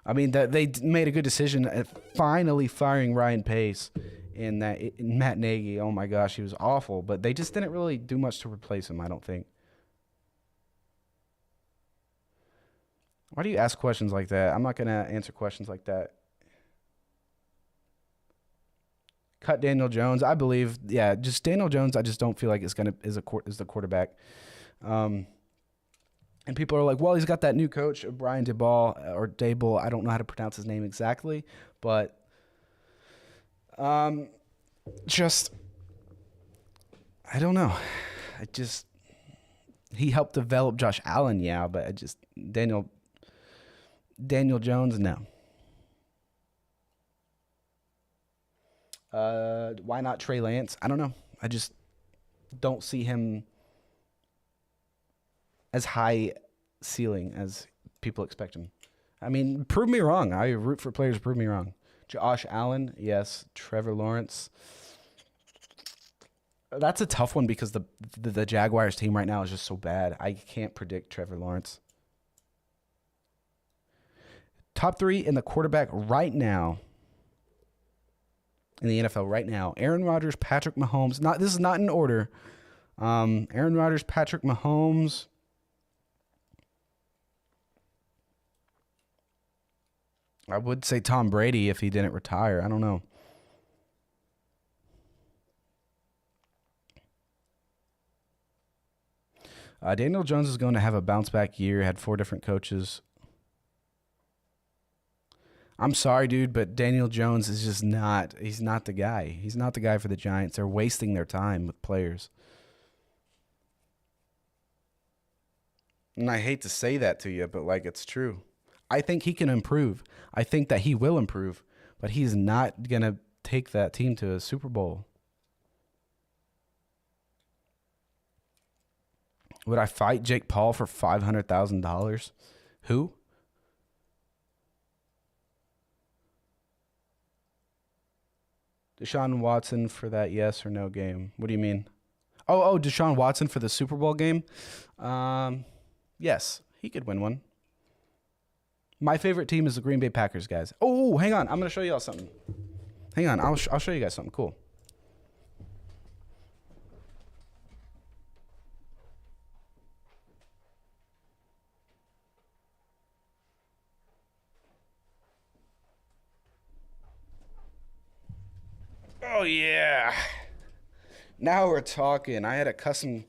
I mean, they made a good decision at finally firing Ryan Pace and Matt Nagy. Oh my gosh, he was awful, but they just didn't really do much to replace him. I don't think. Why do you ask questions like that? I'm not gonna answer questions like that. Cut Daniel Jones. I believe, yeah, just Daniel Jones. I just don't feel like is the quarterback. Um, and people are like, well, he's got that new coach, Brian Daboll or Dable. I don't know how to pronounce his name exactly, but um, just I don't know. I just he helped develop Josh Allen, yeah, but I just Daniel Jones, no. Why not Trey Lance? I don't know. I just don't see him as high ceiling as people expect him. I mean, prove me wrong. I root for players to prove me wrong. Josh Allen, yes. Trevor Lawrence. That's a tough one because the Jaguars team right now is just so bad. I can't predict Trevor Lawrence. Top three in the quarterback right now in the NFL right now: Aaron Rodgers, Patrick Mahomes. This is not in order. Aaron Rodgers, Patrick Mahomes. I would say Tom Brady if he didn't retire. I don't know. Daniel Jones is going to have a bounce back year. Had 4 different coaches. I'm sorry, dude, but Daniel Jones is just not. He's not the guy. He's not the guy for the Giants. They're wasting their time with players. And I hate to say that to you, but like it's true. I think he can improve. I think that he will improve, but he's not going to take that team to a Super Bowl. Would I fight Jake Paul for $500,000? Who? Deshaun Watson for that yes or no game. What do you mean? Oh, Deshaun Watson for the Super Bowl game? Yes, he could win one. My favorite team is the Green Bay Packers, guys. Oh, hang on. I'm going to show you all something. Hang on. I'll show you guys something cool. Oh, yeah. Now we're talking. I had a custom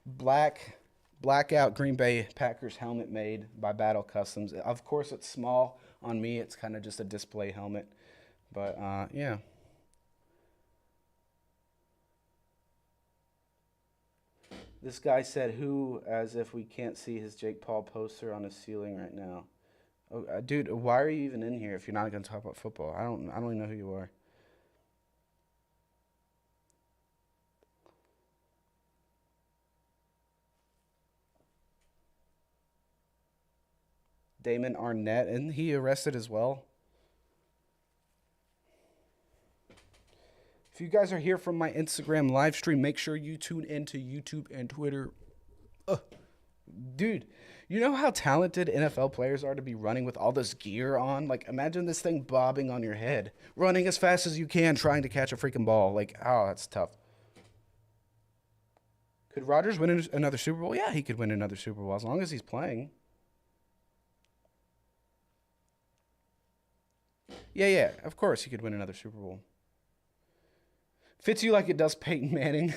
blackout Green Bay Packers helmet made by Battle Customs. Of course, it's small on me. It's kind of just a display helmet. But, yeah. This guy said, "Who?" As if we can't see his Jake Paul poster on his ceiling right now. Oh, dude, why are you even in here if you're not going to talk about football? I don't even know who you are. Damon Arnett, isn't he arrested as well? If you guys are here from my Instagram live stream, make sure you tune into YouTube and Twitter. Dude, you know how talented NFL players are to be running with all this gear on? Like, imagine this thing bobbing on your head, running as fast as you can, trying to catch a freaking ball. Like, oh, that's tough. Could Rodgers win another Super Bowl? Yeah, he could win another Super Bowl as long as he's playing. Yeah, of course he could win another Super Bowl. Fits you like it does Peyton Manning.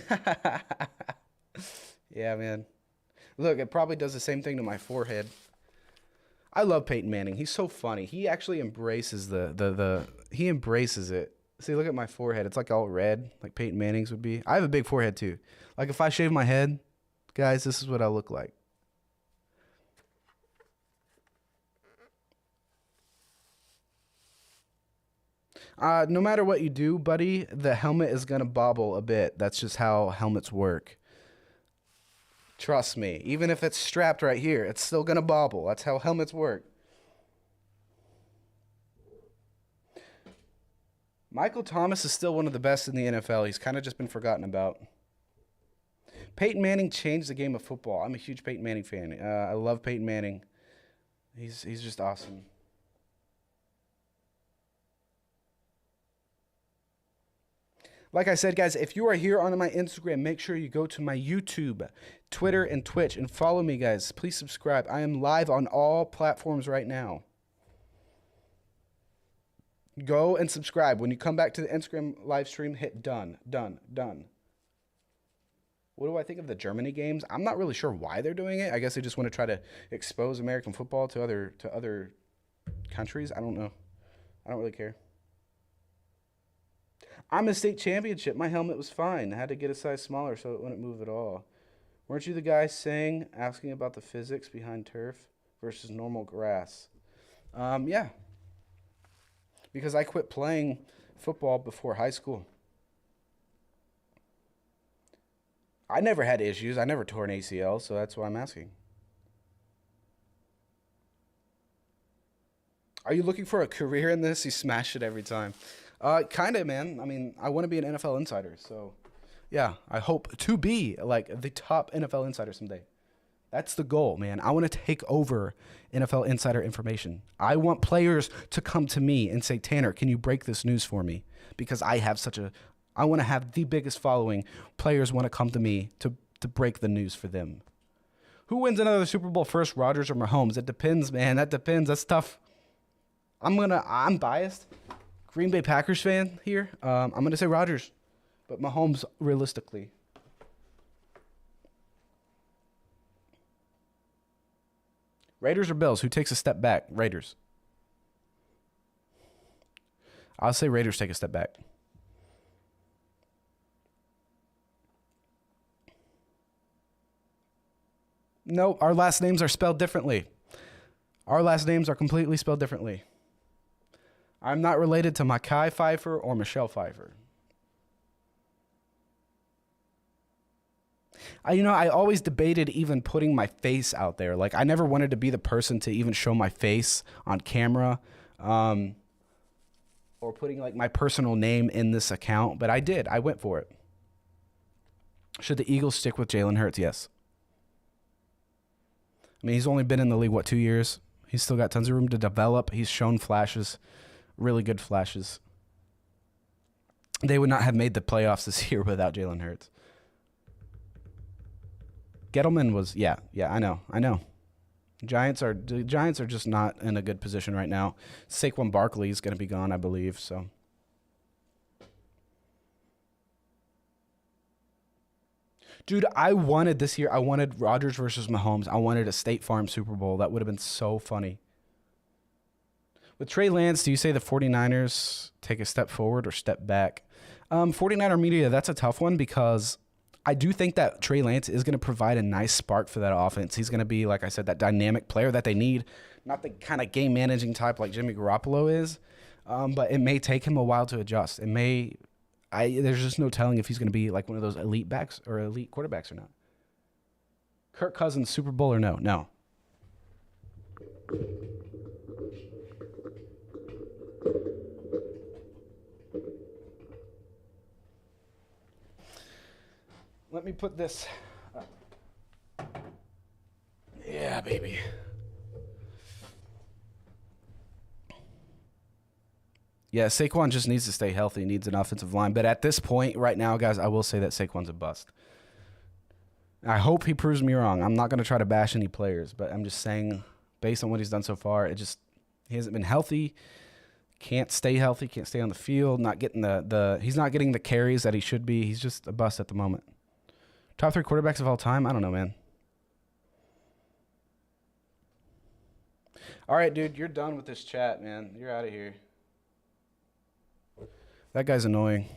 Yeah, man. Look, it probably does the same thing to my forehead. I love Peyton Manning. He's so funny. He actually embraces he embraces it. See, look at my forehead. It's like all red, like Peyton Manning's would be. I have a big forehead too. Like if I shave my head, guys, this is what I look like. No matter what you do, buddy, the helmet is gonna bobble a bit. That's just how helmets work. Trust me. Even if it's strapped right here, it's still gonna bobble. That's how helmets work. Michael Thomas is still one of the best in the NFL. He's kind of just been forgotten about. Peyton Manning changed the game of football. I'm a huge Peyton Manning fan. I love Peyton Manning. He's just awesome. Like I said, guys, if you are here on my Instagram, make sure you go to my YouTube, Twitter, and Twitch and follow me, guys. Please subscribe. I am live on all platforms right now. Go and subscribe. When you come back to the Instagram live stream, hit done. What do I think of the Germany games? I'm not really sure why they're doing it. I guess they just want to try to expose American football to other countries. I don't know. I don't really care. I'm a state championship. My helmet was fine. I had to get a size smaller so it wouldn't move at all. Weren't you the guy asking about the physics behind turf versus normal grass? Yeah. Because I quit playing football before high school. I never had issues. I never tore an ACL, so that's why I'm asking. Are you looking for a career in this? You smash it every time. Kind of, man. I mean, I want to be an NFL insider, so yeah, I hope to be like the top NFL insider someday. That's the goal, man. I want to take over NFL insider information. I want players to come to me and say, Tanner, can you break this news for me? Because I want to have the biggest following. Players want to come to me to break the news for them. Who wins another Super Bowl first, Rodgers or Mahomes? It depends, man. That depends. That's tough. I'm biased. Green Bay Packers fan here. I'm going to say Rodgers, but Mahomes realistically. Raiders or Bills? Who takes a step back? Raiders. I'll say Raiders take a step back. No, our last names are spelled differently. Our last names are completely spelled differently. I'm not related to Mackay Pfeiffer or Michelle Pfeiffer. I always debated even putting my face out there. Like, I never wanted to be the person to even show my face on camera, or putting like my personal name in this account, but I did. I went for it. Should the Eagles stick with Jalen Hurts? Yes. I mean, he's only been in the league, 2 years? He's still got tons of room to develop. He's shown flashes. Really good flashes. They would not have made the playoffs this year without Jalen Hurts. Gettleman was, yeah, I know. The Giants are just not in a good position right now. Saquon Barkley is going to be gone, I believe, so. Dude, I wanted Rodgers versus Mahomes. I wanted a State Farm Super Bowl. That would have been so funny. With Trey Lance, do you say the 49ers take a step forward or step back? 49er media, that's a tough one because I do think that Trey Lance is going to provide a nice spark for that offense. He's going to be, like I said, that dynamic player that they need, not the kind of game managing type like Jimmy Garoppolo is, but it may take him a while to adjust. There's just no telling if he's going to be like one of those elite backs or elite quarterbacks or not. Kirk Cousins, Super Bowl or no? No. Let me put this up. Yeah, baby. Yeah, Saquon just needs to stay healthy. He needs an offensive line. But at this point, right now, guys, I will say that Saquon's a bust. I hope he proves me wrong. I'm not going to try to bash any players, but I'm just saying, based on what he's done so far, he hasn't been healthy. Can't stay healthy. Can't stay on the field. Not getting he's not getting the carries that he should be. He's just a bust at the moment. Top 3 quarterbacks of all time? I don't know, man. All right, dude, you're done with this chat, man. You're out of here. That guy's annoying.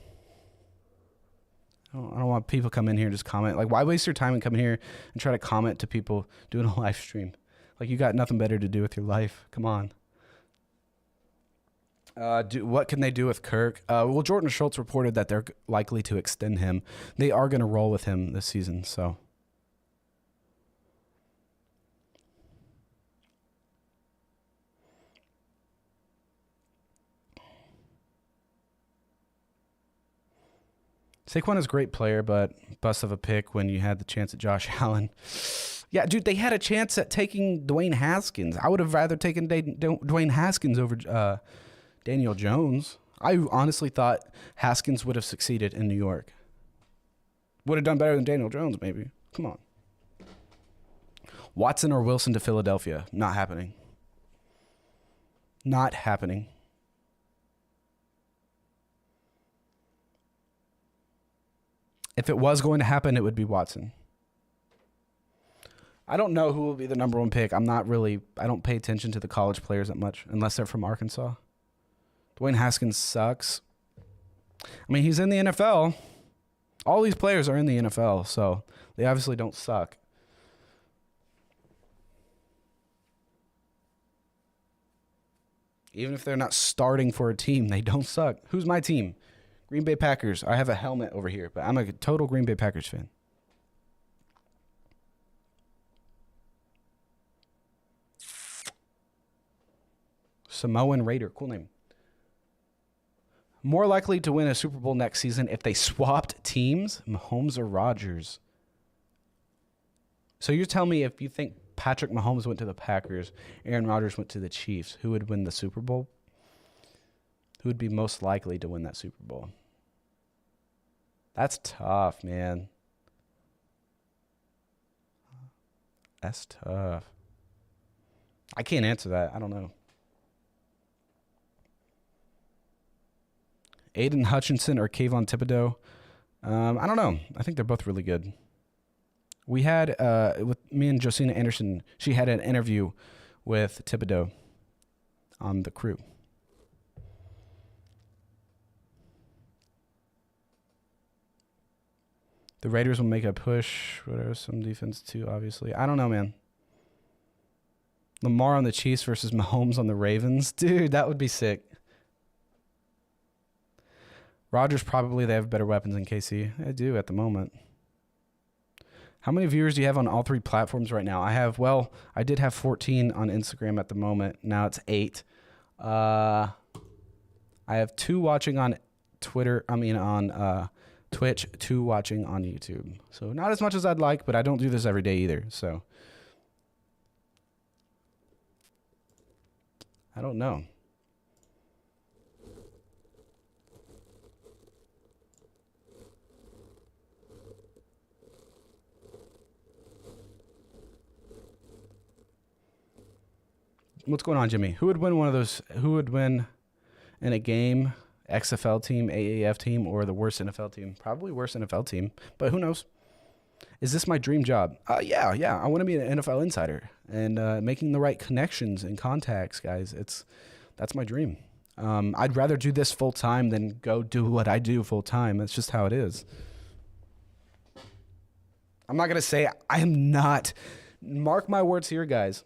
I don't want people come in here and just comment. Like, why waste your time and come in here and try to comment to people doing a live stream? Like, you got nothing better to do with your life. Come on. What can they do with Kirk? Well, Jordan Schultz reported that they're likely to extend him. They are going to roll with him this season, so. Saquon is a great player, but bust of a pick when you had the chance at Josh Allen. Yeah, dude, they had a chance at taking Dwayne Haskins. I would have rather taken Dwayne Haskins over Daniel Jones. I honestly thought Haskins would have succeeded in New York. Would have done better than Daniel Jones, maybe. Come on. Watson or Wilson to Philadelphia. Not happening. Not happening. If it was going to happen, it would be Watson. I don't know who will be the number 1 pick. I don't pay attention to the college players that much, unless they're from Arkansas. Dwayne Haskins sucks. I mean, he's in the NFL. All these players are in the NFL, so they obviously don't suck. Even if they're not starting for a team, they don't suck. Who's my team? Green Bay Packers. I have a helmet over here, but I'm a total Green Bay Packers fan. Samoan Raider. Cool name. More likely to win a Super Bowl next season if they swapped teams, Mahomes or Rodgers. So you're telling me if you think Patrick Mahomes went to the Packers, Aaron Rodgers went to the Chiefs, who would win the Super Bowl? Who would be most likely to win that Super Bowl? That's tough, man. That's tough. I can't answer that. I don't know. Aiden Hutchinson or Kayvon Thibodeau? I don't know. I think they're both really good. We had, with me and Josina Anderson, she had an interview with Thibodeau on The Crew. The Raiders will make a push. Whatever, some defense too, obviously. I don't know, man. Lamar on the Chiefs versus Mahomes on the Ravens. Dude, that would be sick. Rodgers, probably they have better weapons than KC. They do at the moment. How many viewers do you have on all 3 platforms right now? I did have 14 on Instagram at the moment. Now it's 8. I have 2 watching on Twitch, 2 watching on YouTube. So not as much as I'd like, but I don't do this every day either. So I don't know. What's going on, Jimmy? Who would win one of those? Who would win in a game? XFL team, AAF team, or the worst NFL team? Probably worst NFL team, but who knows? Is this my dream job? Yeah. I want to be an NFL insider and making the right connections and contacts, guys. That's my dream. I'd rather do this full time than go do what I do full time. That's just how it is. I'm not going to say I am not. Mark my words here, guys.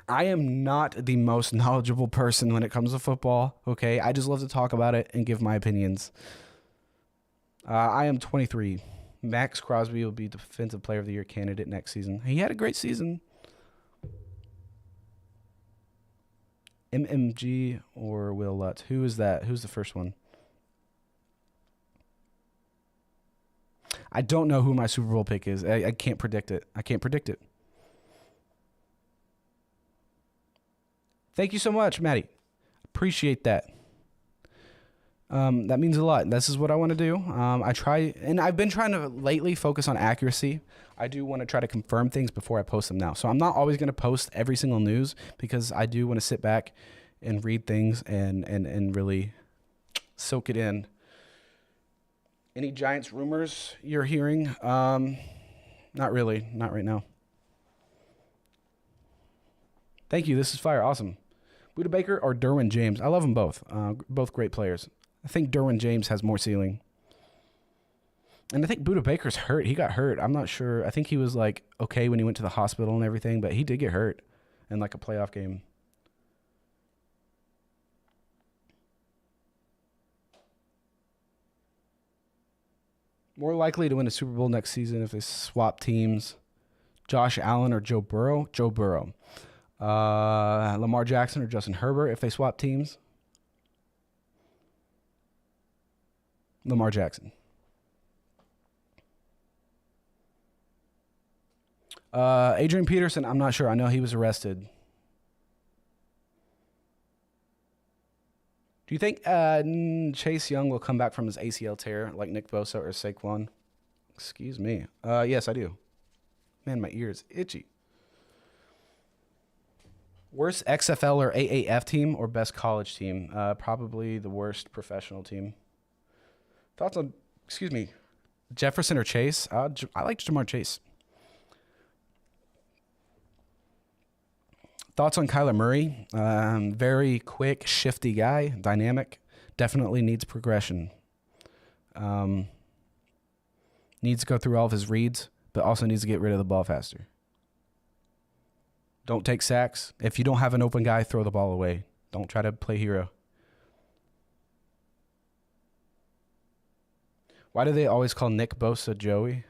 I am not the most knowledgeable person when it comes to football, okay? I just love to talk about it and give my opinions. I am 23. Max Crosby will be Defensive Player of the Year candidate next season. He had a great season. MMG or Will Lutz? Who is that? Who's the first one? I don't know who my Super Bowl pick is. I can't predict it. I can't predict it. Thank you so much, Maddie. Appreciate that. That means a lot. This is what I want to do. I try, and I've been trying to lately focus on accuracy. I do want to try to confirm things before I post them now. So I'm not always going to post every single news because I do want to sit back and read things and really soak it in. Any Giants rumors you're hearing? Not really. Not right now. Thank you. This is fire. Awesome. Buda Baker or Derwin James? I love them both. Both great players. I think Derwin James has more ceiling. And I think Buda Baker's hurt. He got hurt. I'm not sure. I think he was like okay when he went to the hospital and everything, but he did get hurt in like a playoff game. More likely to win a Super Bowl next season if they swap teams. Josh Allen or Joe Burrow? Joe Burrow. Lamar Jackson or Justin Herbert if they swap teams? Lamar Jackson. Adrian Peterson, I'm not sure. I know he was arrested. Do you think Chase Young will come back from his ACL tear like Nick Bosa or Saquon? Excuse me. Yes, I do. Man, my ear's itchy. Worst XFL or AAF team or best college team? Probably the worst professional team. Thoughts on, Jefferson or Chase? I like Jamar Chase. Thoughts on Kyler Murray? Very quick, shifty guy, dynamic. Definitely needs progression. Needs to go through all of his reads, but also needs to get rid of the ball faster. Don't take sacks. If you don't have an open guy, throw the ball away. Don't try to play hero. Why do they always call Nick Bosa Joey?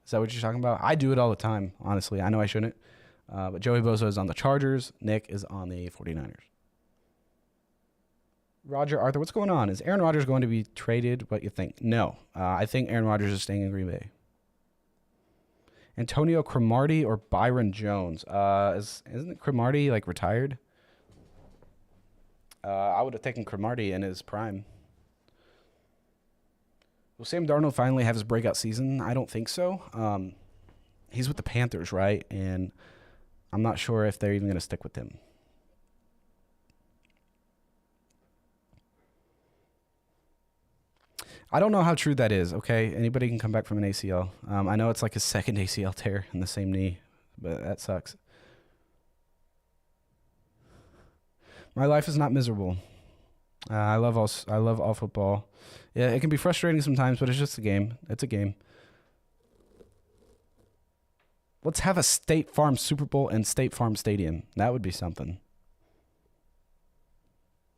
Is that what you're talking about? I do it all the time, honestly. I know I shouldn't. But Joey Bosa is on the Chargers. Nick is on the 49ers. Roger Arthur, what's going on? Is Aaron Rodgers going to be traded? What you think? No. I think Aaron Rodgers is staying in Green Bay. Antonio Cromartie or Byron Jones? Isn't Cromartie like retired? I would have taken Cromartie in his prime. Will Sam Darnold finally have his breakout season? I don't think so. He's with the Panthers, right? And I'm not sure if they're even going to stick with him. I don't know how true that is, okay? Anybody can come back from an ACL. I know it's like his second ACL tear in the same knee, but that sucks. My life is not miserable. I love all football. Yeah, it can be frustrating sometimes, but it's just a game. It's a game. Let's have a State Farm Super Bowl in State Farm Stadium. That would be something.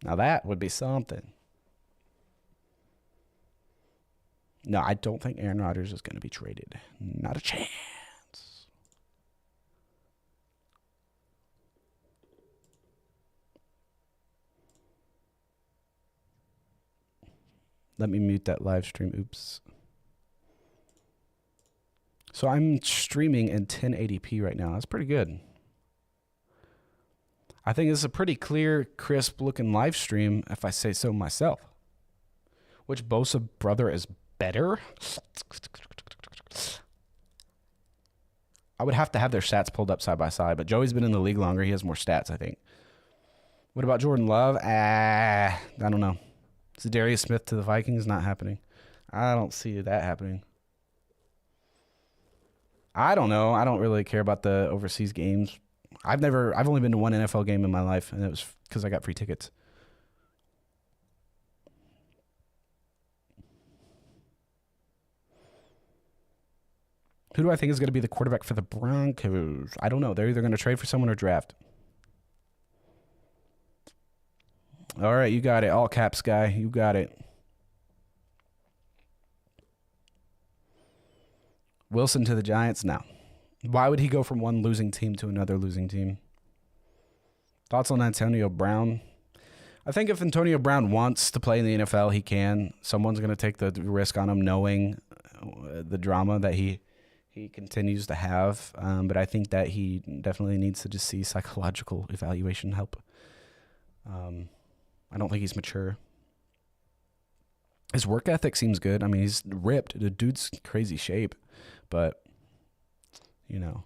Now that would be something. No, I don't think Aaron Rodgers is going to be traded. Not a chance. Let me mute that live stream. Oops. So I'm streaming in 1080p right now. That's pretty good. I think it's a pretty clear, crisp looking live stream, if I say so myself. Which Bosa brother is better? I would have to have their stats pulled up side by side, but Joey's been in the league longer. He has more stats, I think. What about Jordan Love? I don't know. Zadarius Smith to the Vikings? Not happening. I don't see that happening. I don't know. I don't really care about the overseas games. I've only been to one NFL game in my life, and it was because I got free tickets. Who do I think is going to be the quarterback for the Broncos? I don't know. They're either going to trade for someone or draft. All right, you got it. All caps, guy. You got it. Wilson to the Giants? No. Why would he go from one losing team to another losing team? Thoughts on Antonio Brown? I think if Antonio Brown wants to play in the NFL, he can. Someone's going to take the risk on him knowing the drama that he continues to have. But I think that he definitely needs to just see psychological evaluation help. I don't think he's mature. His work ethic seems good. I mean, he's ripped. The dude's crazy shape. But, you know.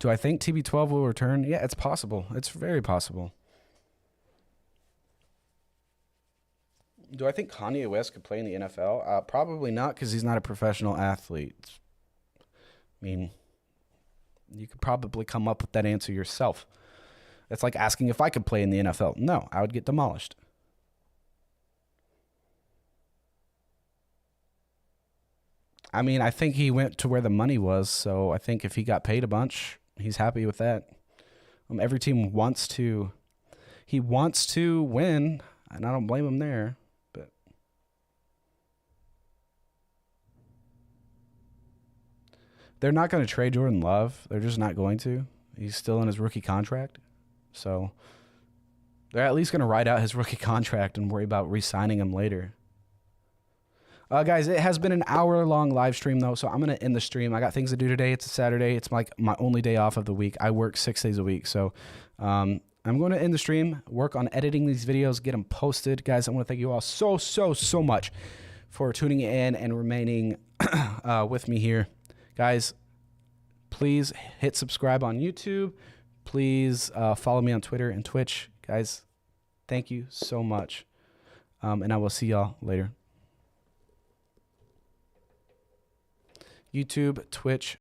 Do I think TB12 will return? Yeah, it's possible. It's very possible. Do I think Kanye West could play in the NFL? Probably not, because he's not a professional athlete. I mean, you could probably come up with that answer yourself. That's like asking if I could play in the NFL. No, I would get demolished. I mean, I think he went to where the money was, so I think if he got paid a bunch, he's happy with that. Every team wants to win, and I don't blame him there. But they're not going to trade Jordan Love. They're just not going to. He's still in his rookie contract. So they're at least going to ride out his rookie contract and worry about re-signing him later. Guys, it has been an hour-long live stream, though, so I'm going to end the stream. I got things to do today. It's a Saturday. It's like my only day off of the week. I work 6 days a week, so I'm going to end the stream, work on editing these videos, get them posted. Guys, I want to thank you all so much for tuning in and remaining with me here. Guys, please hit subscribe on YouTube. Please follow me on Twitter and Twitch. Guys, thank you so much, and I will see y'all later. YouTube, Twitch,